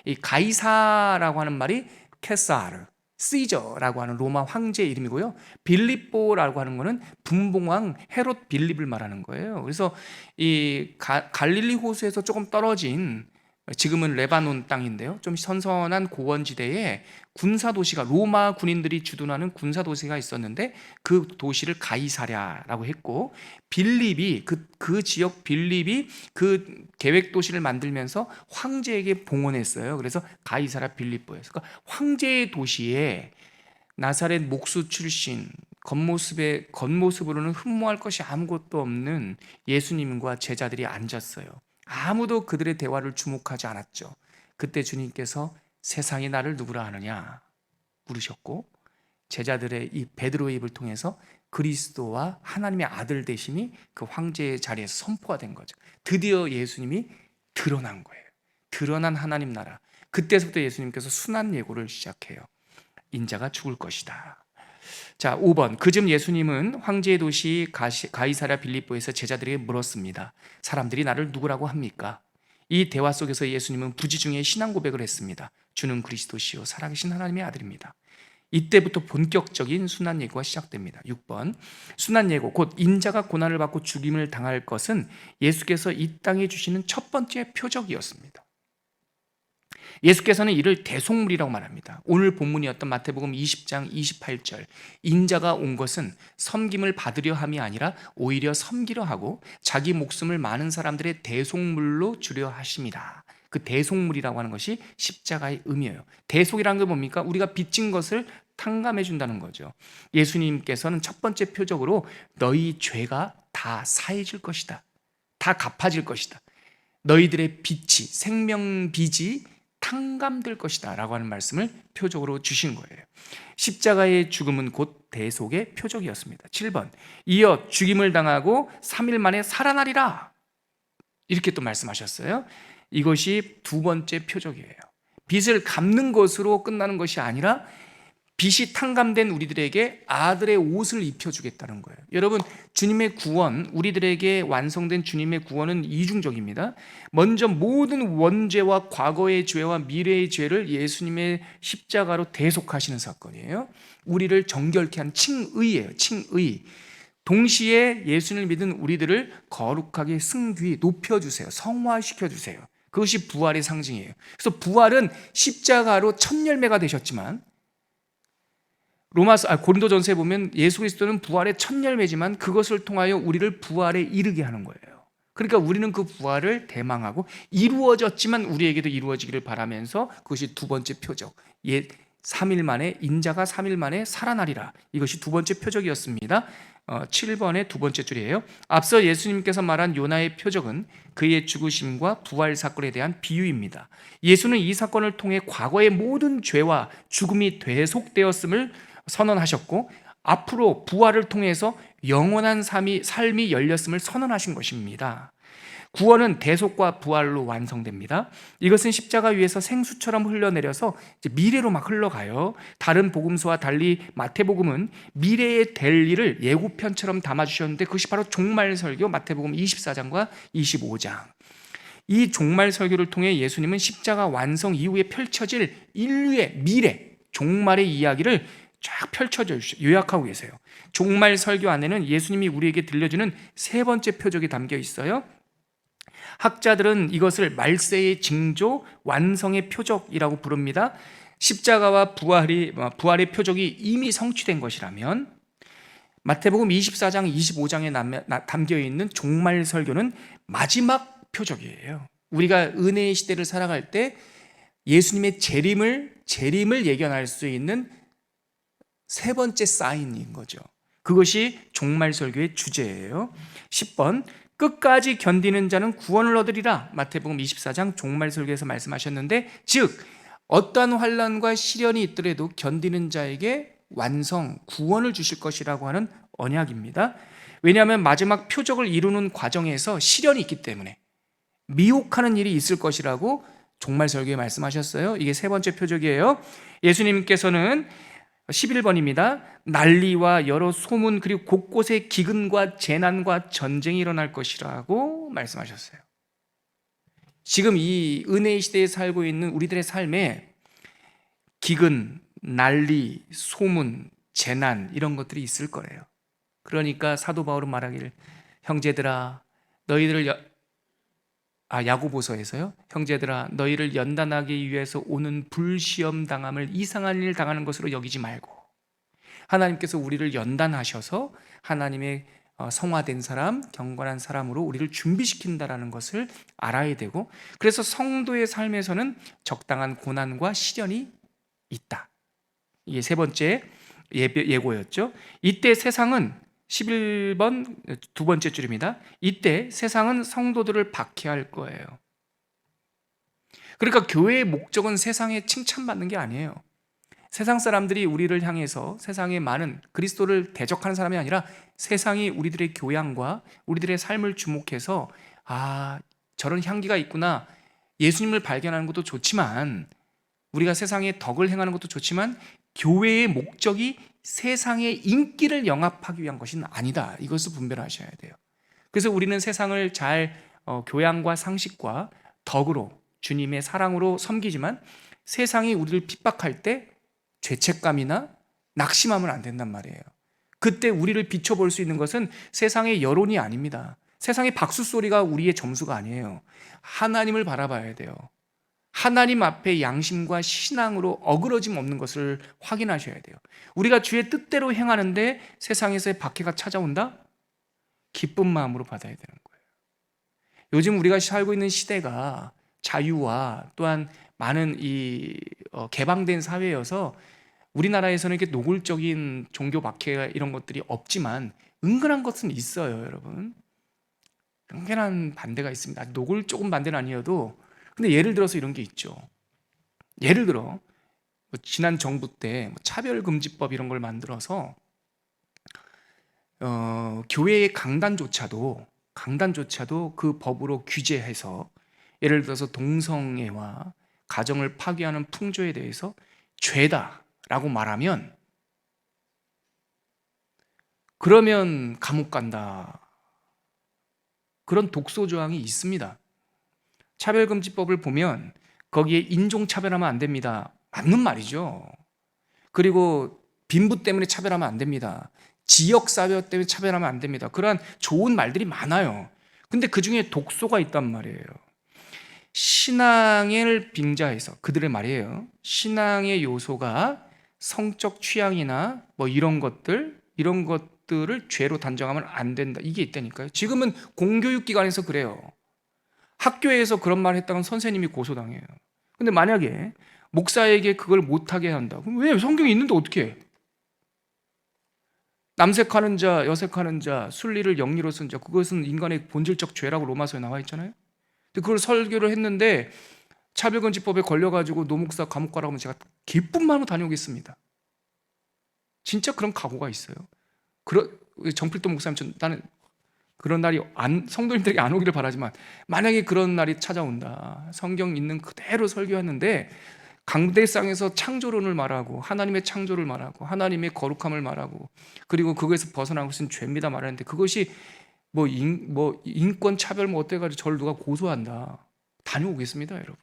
이 가이사라고 하는 말이 케사르, 시저라고 하는 로마 황제 이름이고요. 빌립보라고 하는 것은 분봉왕 헤롯 빌립을 말하는 거예요. 그래서 이 갈릴리 호수에서 조금 떨어진 지금은 레바논 땅인데요. 좀 선선한 고원지대에 군사도시가 로마 군인들이 주둔하는 군사도시가 있었는데 그 도시를 가이사랴라고 했고 빌립이 그 지역 빌립이 그 계획도시를 만들면서 황제에게 봉헌했어요. 그래서 가이사랴 빌립보였어요. 그러니까 황제의 도시에 나사렛 목수 출신 겉모습으로는 흠모할 것이 아무것도 없는 예수님과 제자들이 앉았어요. 아무도 그들의 대화를 주목하지 않았죠. 그때 주님께서 세상이 나를 누구라 하느냐 물으셨고 제자들의 이 베드로의 입을 통해서 그리스도와 하나님의 아들 되심이 그 황제의 자리에서 선포가 된 거죠. 드디어 예수님이 드러난 거예요. 드러난 하나님 나라. 그때서부터 예수님께서 순환 예고를 시작해요. 인자가 죽을 것이다. 자, 5번. 그즈음 예수님은 황제의 도시 가이사랴 빌립보에서 제자들에게 물었습니다. 사람들이 나를 누구라고 합니까? 이 대화 속에서 예수님은 부지중에 신앙 고백을 했습니다. 주는 그리스도시요 살아계신 하나님의 아들입니다. 이때부터 본격적인 순환 예고가 시작됩니다. 6번. 순환 예고, 곧 인자가 고난을 받고 죽임을 당할 것은 예수께서 이 땅에 주시는 첫 번째 표적이었습니다. 예수께서는 이를 대속물이라고 말합니다. 오늘 본문이었던 마태복음 20장 28절 인자가 온 것은 섬김을 받으려 함이 아니라 오히려 섬기려 하고 자기 목숨을 많은 사람들의 대속물로 주려 하심이라. 그 대속물이라고 하는 것이 십자가의 의미예요. 대속이라는 게 뭡니까? 우리가 빚진 것을 탕감해 준다는 거죠. 예수님께서는 첫 번째 표적으로 너희 죄가 다 사해질 것이다. 다 갚아질 것이다. 너희들의 빚이 생명빚이 탕감될 것이다 라고 하는 말씀을 표적으로 주신 거예요. 십자가의 죽음은 곧 대속의 표적이었습니다. 7번 이어 죽임을 당하고 3일 만에 살아나리라 이렇게 또 말씀하셨어요. 이것이 두 번째 표적이에요. 빚을 갚는 것으로 끝나는 것이 아니라 빚이 탕감된 우리들에게 아들의 옷을 입혀주겠다는 거예요. 여러분 주님의 구원, 우리들에게 완성된 주님의 구원은 이중적입니다. 먼저 모든 원죄와 과거의 죄와 미래의 죄를 예수님의 십자가로 대속하시는 사건이에요. 우리를 정결케 한 칭의예요. 칭의. 동시에 예수님을 믿은 우리들을 거룩하게 승귀 높여주세요. 성화시켜주세요. 그것이 부활의 상징이에요. 그래서 부활은 십자가로 첫 열매가 되셨지만 고린도전서에 보면 예수 그리스도는 부활의 첫 열매지만 그것을 통하여 우리를 부활에 이르게 하는 거예요. 그러니까 우리는 그 부활을 대망하고 이루어졌지만 우리에게도 이루어지기를 바라면서 그것이 두 번째 표적. 3일 만에 인자가 3일 만에 살아나리라. 이것이 두 번째 표적이었습니다. 7번의 두 번째 줄이에요. 앞서 예수님께서 말한 요나의 표적은 그의 죽으심과 부활 사건에 대한 비유입니다. 예수는 이 사건을 통해 과거의 모든 죄와 죽음이 대속되었음을 선언하셨고 앞으로 부활을 통해서 영원한 삶이 열렸음을 선언하신 것입니다. 구원은 대속과 부활로 완성됩니다. 이것은 십자가 위에서 생수처럼 흘러내려서 이제 미래로 막 흘러가요. 다른 복음서와 달리 마태복음은 미래에 될 일을 예고편처럼 담아주셨는데 그것이 바로 종말설교 마태복음 24장과 25장. 이 종말설교를 통해 예수님은 십자가 완성 이후에 펼쳐질 인류의 미래, 종말의 이야기를 쫙 펼쳐져 요약하고 계세요. 종말설교 안에는 예수님이 우리에게 들려주는 세 번째 표적이 담겨 있어요. 학자들은 이것을 말세의 징조, 완성의 표적이라고 부릅니다. 십자가와 부활의 표적이 이미 성취된 것이라면 마태복음 24장, 25장에 담겨 있는 종말 설교는 마지막 표적이에요. 우리가 은혜의 시대를 살아갈 때 예수님의 재림을 예견할 수 있는 세 번째 사인인 거죠. 그것이 종말 설교의 주제예요. 10번 끝까지 견디는 자는 구원을 얻으리라. 마태복음 24장 종말 설교에서 말씀하셨는데 즉 어떠한 환난과 시련이 있더라도 견디는 자에게 완성, 구원을 주실 것이라고 하는 언약입니다. 왜냐하면 마지막 표적을 이루는 과정에서 시련이 있기 때문에 미혹하는 일이 있을 것이라고 종말 설교에 말씀하셨어요. 이게 세 번째 표적이에요. 예수님께서는 11번입니다. 난리와 여러 소문 그리고 곳곳에 기근과 재난과 전쟁이 일어날 것이라고 말씀하셨어요. 지금 이 은혜의 시대에 살고 있는 우리들의 삶에 기근, 난리, 소문, 재난 이런 것들이 있을 거예요. 그러니까 사도 바울은 말하기를 형제들아 너희들을 야고보서에서요. 형제들아 너희를 연단하기 위해서 오는 불시험 당함을 이상한 일 당하는 것으로 여기지 말고 하나님께서 우리를 연단하셔서 하나님의 성화된 사람, 경건한 사람으로 우리를 준비시킨다라는 것을 알아야 되고 그래서 성도의 삶에서는 적당한 고난과 시련이 있다. 이게 세 번째 예고였죠. 이때 세상은 11번 두 번째 줄입니다. 이때 세상은 성도들을 박해할 거예요. 그러니까 교회의 목적은 세상에 칭찬받는 게 아니에요. 세상 사람들이 우리를 향해서 세상의 많은 그리스도를 대적하는 사람이 아니라 세상이 우리들의 교양과 우리들의 삶을 주목해서 저런 향기가 있구나. 예수님을 발견하는 것도 좋지만 우리가 세상에 덕을 행하는 것도 좋지만 교회의 목적이 세상의 인기를 영합하기 위한 것은 아니다. 이것을 분별하셔야 돼요. 그래서 우리는 세상을 잘 교양과 상식과 덕으로 주님의 사랑으로 섬기지만 세상이 우리를 핍박할 때 죄책감이나 낙심하면 안 된단 말이에요. 그때 우리를 비춰볼 수 있는 것은 세상의 여론이 아닙니다. 세상의 박수 소리가 우리의 점수가 아니에요. 하나님을 바라봐야 돼요. 하나님 앞에 양심과 신앙으로 어그러짐 없는 것을 확인하셔야 돼요. 우리가 주의 뜻대로 행하는데 세상에서의 박해가 찾아온다? 기쁜 마음으로 받아야 되는 거예요. 요즘 우리가 살고 있는 시대가 자유와 또한 많은 개방된 사회여서 우리나라에서는 이렇게 노골적인 종교 박해 이런 것들이 없지만 은근한 것은 있어요, 여러분. 은근한 반대가 있습니다. 노골적인 반대는 아니어도 근데 예를 들어서 이런 게 있죠. 예를 들어 지난 정부 때 차별금지법 이런 걸 만들어서 교회의 강단조차도 그 법으로 규제해서 예를 들어서 동성애와 가정을 파괴하는 풍조에 대해서 죄다라고 말하면 그러면 감옥 간다. 그런 독소 조항이 있습니다. 차별금지법을 보면 거기에 인종차별하면 안 됩니다. 맞는 말이죠. 그리고 빈부 때문에 차별하면 안 됩니다. 지역사회 때문에 차별하면 안 됩니다. 그러한 좋은 말들이 많아요. 근데 그 중에 독소가 있단 말이에요. 신앙을 빙자해서 그들의 말이에요. 신앙의 요소가 성적 취향이나 뭐 이런 것들을 죄로 단정하면 안 된다. 이게 있다니까요. 지금은 공교육기관에서 그래요. 학교에서 그런 말 했다간 선생님이 고소당해요. 근데 만약에 목사에게 그걸 못하게 한다. 그럼 왜? 성경이 있는데 어떻게 해? 남색하는 자, 여색하는 자, 순리를 영리로 쓴 자, 그것은 인간의 본질적 죄라고 로마서에 나와 있잖아요. 근데 그걸 설교를 했는데 차별금지법에 걸려가지고 노목사 감옥 가라고 하면 제가 기쁜 마음으로 다녀오겠습니다. 진짜 그런 각오가 있어요. 정필도 목사님, 나는 그런 날이 성도님들에게 안 오기를 바라지만 만약에 그런 날이 찾아온다. 성경 있는 그대로 설교하는데 강대상에서 창조론을 말하고 하나님의 창조를 말하고 하나님의 거룩함을 말하고 그리고 그거에서 벗어난 것은 죄입니다 말하는데 그것이 뭐 인권 차별 뭐 어때가지고 저를 누가 고소한다. 다녀오겠습니다, 여러분.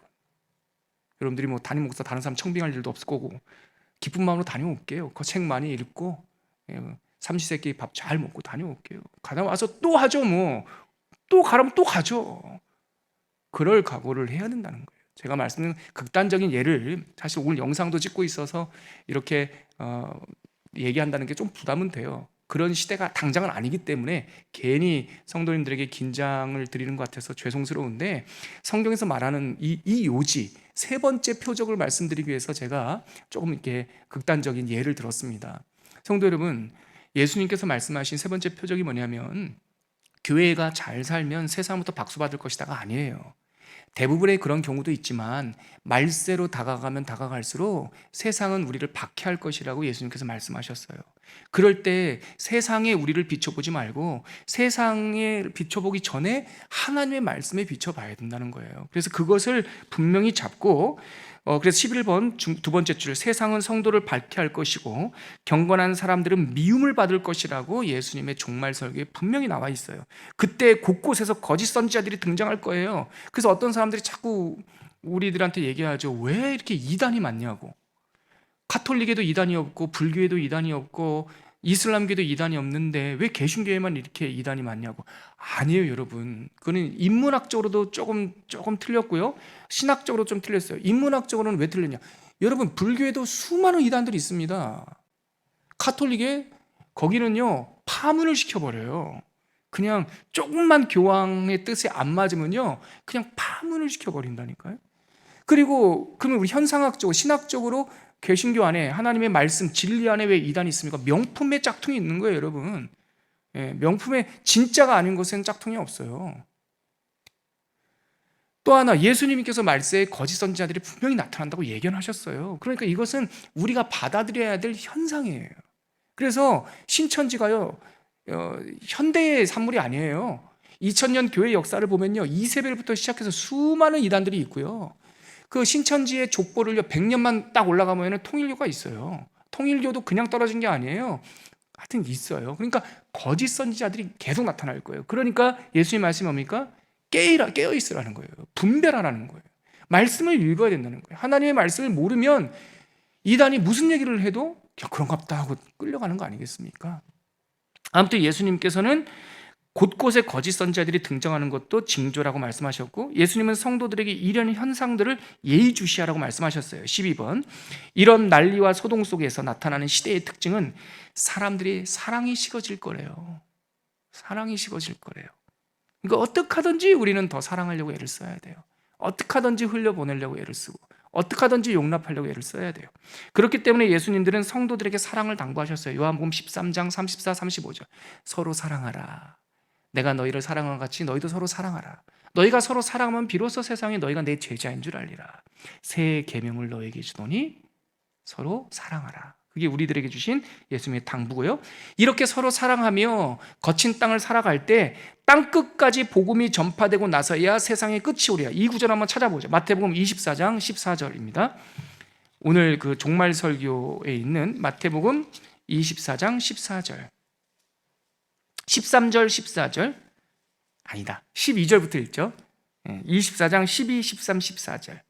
여러분들이 뭐 담임 목사 다른 사람 청빙할 일도 없을 거고 기쁜 마음으로 다녀올게요. 그 책 많이 읽고 삼시세끼 밥 잘 먹고 다녀올게요. 가다 와서 또 하죠. 뭐 또 가라면 또 가죠. 그럴 각오를 해야 된다는 거예요. 제가 말씀드린 극단적인 예를 사실 오늘 영상도 찍고 있어서 이렇게 얘기한다는 게 좀 부담은 돼요. 그런 시대가 당장은 아니기 때문에 괜히 성도님들에게 긴장을 드리는 것 같아서 죄송스러운데 성경에서 말하는 이 요지 세 번째 표적을 말씀드리기 위해서 제가 조금 이렇게 극단적인 예를 들었습니다. 성도 여러분, 예수님께서 말씀하신 세 번째 표적이 뭐냐면 교회가 잘 살면 세상부터 박수 받을 것이다가 아니에요. 대부분의 그런 경우도 있지만 말세로 다가가면 다가갈수록 세상은 우리를 박해할 것이라고 예수님께서 말씀하셨어요. 그럴 때 세상에 우리를 비춰보지 말고 세상에 비춰보기 전에 하나님의 말씀에 비춰봐야 된다는 거예요. 그래서 그것을 분명히 잡고 그래서 11번 두 번째 줄 세상은 성도를 박해할 것이고 경건한 사람들은 미움을 받을 것이라고 예수님의 종말 설교에 분명히 나와 있어요. 그때 곳곳에서 거짓 선지자들이 등장할 거예요. 그래서 어떤 사람들이 자꾸 우리들한테 얘기하죠. 왜 이렇게 이단이 많냐고. 가톨릭에도 이단이 없고 불교에도 이단이 없고 이슬람교도 이단이 없는데 왜 개신교에만 이렇게 이단이 많냐고. 아니에요, 여러분. 그거는 인문학적으로도 조금 틀렸고요. 신학적으로 좀 틀렸어요. 인문학적으로는 왜 틀렸냐? 여러분, 불교에도 수많은 이단들이 있습니다. 가톨릭에 거기는요 파문을 시켜버려요. 그냥 조금만 교황의 뜻에 안 맞으면요 그냥 파문을 시켜버린다니까요. 그리고 그러면 우리 현상학적으로 신학적으로 개신교 안에 하나님의 말씀 진리 안에 왜 이단이 있습니까? 명품의 짝퉁이 있는 거예요, 여러분. 명품의 진짜가 아닌 것엔 짝퉁이 없어요. 또 하나 예수님께서 말세에 거짓 선지자들이 분명히 나타난다고 예견하셨어요. 그러니까 이것은 우리가 받아들여야 될 현상이에요. 그래서 신천지가요 현대의 산물이 아니에요. 2000년 교회 역사를 보면요 이세벨부터 시작해서 수많은 이단들이 있고요. 그 신천지의 족보를요 100년만 딱 올라가면 통일교가 있어요. 통일교도 그냥 떨어진 게 아니에요. 하여튼 있어요. 그러니까 거짓 선지자들이 계속 나타날 거예요. 그러니까 예수님 말씀이 뭡니까? 깨어 있으라는 거예요. 분별하라는 거예요. 말씀을 읽어야 된다는 거예요. 하나님의 말씀을 모르면 이단이 무슨 얘기를 해도 그런가 보다 하고 끌려가는 거 아니겠습니까? 아무튼 예수님께서는 곳곳에 거짓 선지자들이 등장하는 것도 징조라고 말씀하셨고 예수님은 성도들에게 이런 현상들을 예의주시하라고 말씀하셨어요. 12번 이런 난리와 소동 속에서 나타나는 시대의 특징은 사람들이 사랑이 식어질 거래요. 사랑이 식어질 거래요. 그러니까 어떻게 하든지 우리는 더 사랑하려고 애를 써야 돼요. 어떻게 하든지 흘려보내려고 애를 쓰고 어떻게 하든지 용납하려고 애를 써야 돼요. 그렇기 때문에 예수님들은 성도들에게 사랑을 당부하셨어요. 요한복음 13장 34, 35절 서로 사랑하라. 내가 너희를 사랑한 것 같이 너희도 서로 사랑하라. 너희가 서로 사랑하면 비로소 세상에 너희가 내 제자인 줄 알리라. 새 계명을 너희에게 주노니 서로 사랑하라. 그게 우리들에게 주신 예수님의 당부고요. 이렇게 서로 사랑하며 거친 땅을 살아갈 때 땅끝까지 복음이 전파되고 나서야 세상의 끝이 오리라. 이 구절 한번 찾아보죠. 마태복음 24장 14절입니다. 오늘 그 종말 설교에 있는 마태복음 24장 14절 13절 14절 아니다 12절부터 읽죠. 24장 12, 13, 14절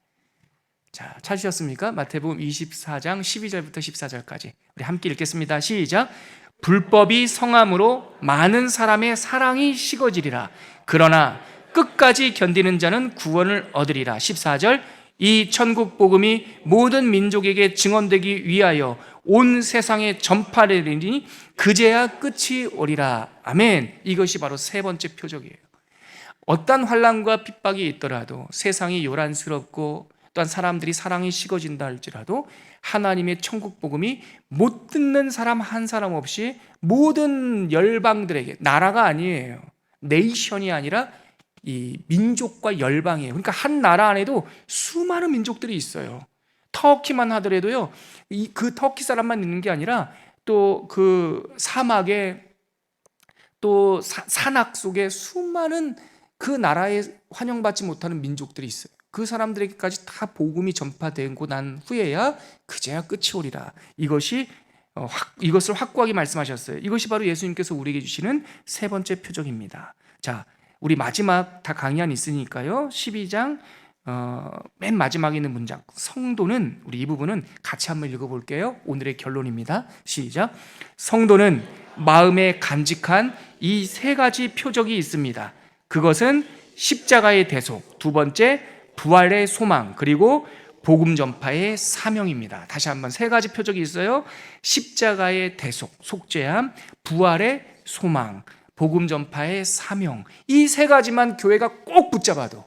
자 찾으셨습니까? 마태복음 24장 12절부터 14절까지 우리 함께 읽겠습니다. 시작. 불법이 성함으로 많은 사람의 사랑이 식어지리라. 그러나 끝까지 견디는 자는 구원을 얻으리라. 14절 이 천국 복음이 모든 민족에게 증언되기 위하여 온 세상에 전파되리니 그제야 끝이 오리라. 아멘. 이것이 바로 세 번째 표적이에요. 어떤 환난과 핍박이 있더라도, 세상이 요란스럽고 또한 사람들이 사랑이 식어진다 할지라도 하나님의 천국 복음이 못 듣는 사람 한 사람 없이 모든 열방들에게, 나라가 아니에요, 네이션이 아니라 이 민족과 열방이에요. 그러니까 한 나라 안에도 수많은 민족들이 있어요. 터키만 하더라도요, 그 터키 사람만 있는 게 아니라 또 그 사막에, 또 산악 속에 수많은 그 나라에 환영받지 못하는 민족들이 있어요. 그 사람들에게까지 다 복음이 전파되고 난 후에야 그제야 끝이 오리라. 이것을 확고하게 말씀하셨어요. 이것이 바로 예수님께서 우리에게 주시는 세 번째 표적입니다. 자, 우리 마지막 다 강의 안 있으니까요, 12장 맨 마지막에 있는 문장, 성도는, 우리 이 부분은 같이 한번 읽어볼게요. 오늘의 결론입니다. 시작. 성도는 마음에 간직한 이 세 가지 표적이 있습니다. 그것은 십자가의 대속, 두 번째 부활의 소망, 그리고 복음 전파의 사명입니다. 다시 한번 세 가지 표적이 있어요. 십자가의 대속, 속죄함, 부활의 소망, 복음 전파의 사명. 이 세 가지만 교회가 꼭 붙잡아도,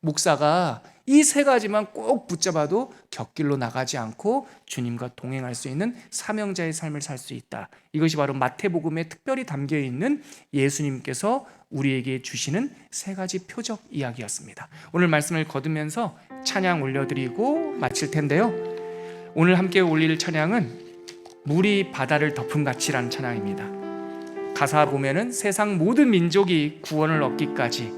목사가 이 세 가지만 꼭 붙잡아도 곁길로 나가지 않고 주님과 동행할 수 있는 사명자의 삶을 살 수 있다. 이것이 바로 마태복음에 특별히 담겨 있는 예수님께서 우리에게 주시는 세 가지 표적 이야기였습니다. 오늘 말씀을 거두면서 찬양 올려드리고 마칠 텐데요, 오늘 함께 올릴 찬양은 물이 바다를 덮음같이라는 찬양입니다. 가사 보면은 세상 모든 민족이 구원을 얻기까지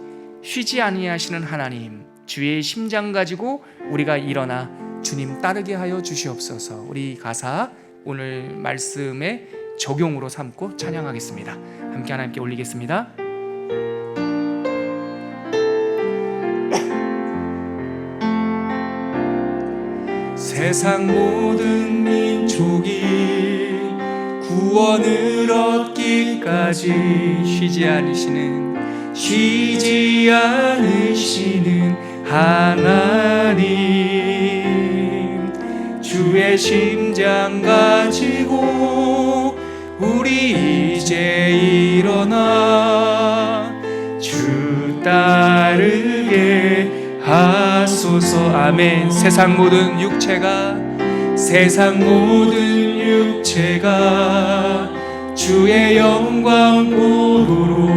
쉬지 아니하시는 하나님, 주의 심장 가지고 우리가 일어나 주님 따르게 하여 주시옵소서. 우리 가사 오늘 말씀의 적용으로 삼고 찬양하겠습니다. 함께 하나님께 올리겠습니다. 세상 모든 민족이 구원을 얻기까지 쉬지 않으시는 하나님, 주의 심장 가지고 우리 이제 일어나 주 따르게 하소서. 아멘. 세상 모든 육체가 주의 영광 보도록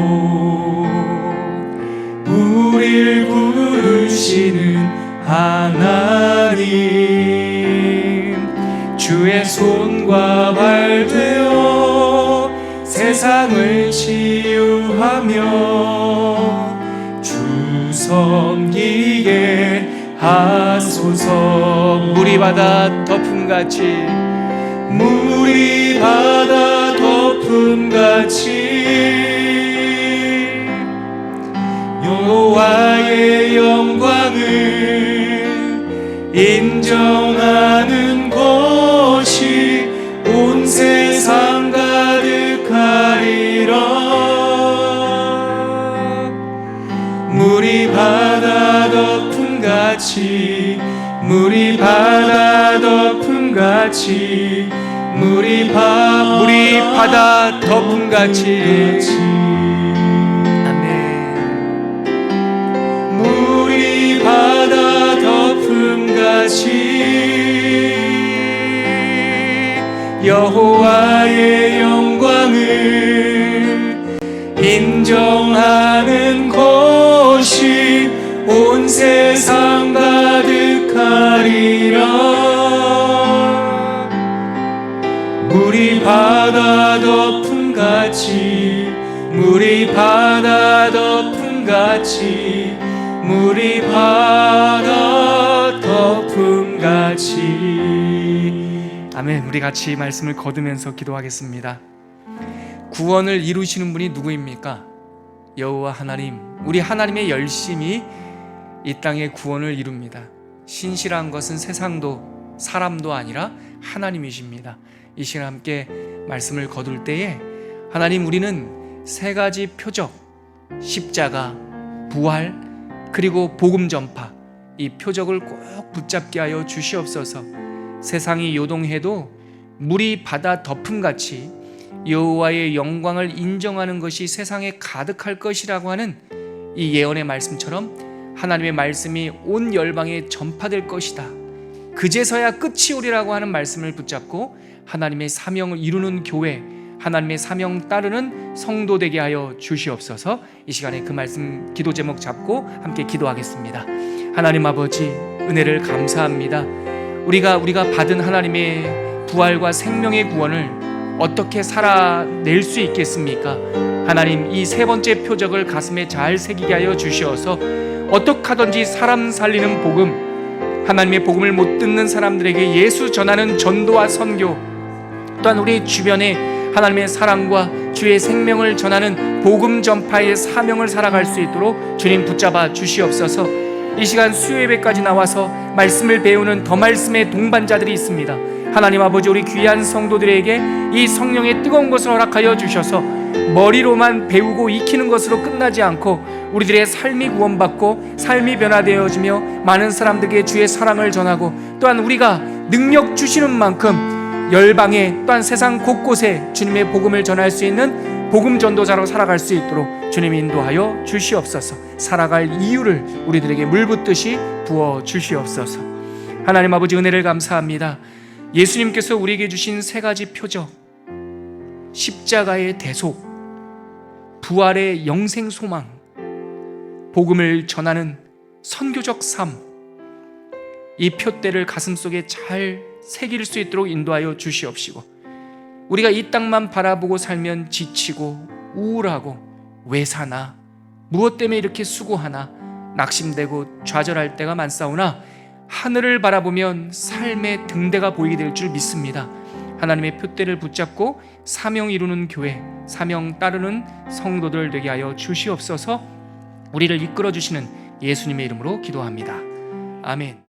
우릴 부르시는 하나님, 주의 손과 발 되어 세상을 치유하며 주 섬기게 하소서. 물이 바다 덮음같이 여호와의 영광을 인정하는 것이 온 세상 가득하리라. 물이 바다 덮음같이 물이 바다 덮음같이 물이 바다 덮음같이 여호와의 영광을 인정하는 것이 온 세상 가득하리라. 물이 바다 덮음같이 물이 바다 덮음같이. 아멘. 우리 같이 말씀을 거두면서 기도하겠습니다. 구원을 이루시는 분이 누구입니까? 여호와 하나님. 우리 하나님의 열심이 이 땅의 구원을 이룹니다. 신실한 것은 세상도 사람도 아니라 하나님이십니다. 이 시간 함께 말씀을 거둘 때에 하나님, 우리는 세 가지 표적, 십자가, 부활, 그리고 복음 전파, 이 표적을 꼭 붙잡게 하여 주시옵소서. 세상이 요동해도 물이 바다 덮음같이 여호와의 영광을 인정하는 것이 세상에 가득할 것이라고 하는 이 예언의 말씀처럼 하나님의 말씀이 온 열방에 전파될 것이다. 그제서야 끝이 오리라고 하는 말씀을 붙잡고 하나님의 사명을 이루는 교회, 하나님의 사명 따르는 성도 되게 하여 주시옵소서. 이 시간에 그 말씀 기도 제목 잡고 함께 기도하겠습니다. 하나님 아버지, 은혜를 감사합니다. 우리가 받은 하나님의 부활과 생명의 구원을 어떻게 살아낼 수 있겠습니까? 하나님, 이 세 번째 표적을 가슴에 잘 새기게 하여 주시어서 어떻게 하든지 사람 살리는 복음, 하나님의 복음을 못 듣는 사람들에게 예수 전하는 전도와 선교, 또한 우리 주변에 하나님의 사랑과 주의 생명을 전하는 복음 전파의 사명을 살아갈 수 있도록 주님 붙잡아 주시옵소서. 이 시간 수요예배까지 나와서 말씀을 배우는 더 말씀의 동반자들이 있습니다. 하나님 아버지, 우리 귀한 성도들에게 이 성령의 뜨거운 것을 허락하여 주셔서 머리로만 배우고 익히는 것으로 끝나지 않고 우리들의 삶이 구원받고 삶이 변화되어지며 많은 사람들에게 주의 사랑을 전하고, 또한 우리가 능력 주시는 만큼 열방에, 또한 세상 곳곳에 주님의 복음을 전할 수 있는 복음 전도자로 살아갈 수 있도록 주님 인도하여 주시옵소서. 살아갈 이유를 우리들에게 물붓듯이 부어 주시옵소서. 하나님 아버지, 은혜를 감사합니다. 예수님께서 우리에게 주신 세 가지 표적, 십자가의 대속, 부활의 영생 소망, 복음을 전하는 선교적 삶, 이 표대를 가슴속에 잘 새길 수 있도록 인도하여 주시옵시고, 우리가 이 땅만 바라보고 살면 지치고 우울하고 왜 사나, 무엇 때문에 이렇게 수고하나 낙심되고 좌절할 때가 많사오나 하늘을 바라보면 삶의 등대가 보이게 될 줄 믿습니다. 하나님의 표대를 붙잡고 사명 이루는 교회, 사명 따르는 성도들 되게 하여 주시옵소서. 우리를 이끌어 주시는 예수님의 이름으로 기도합니다. 아멘.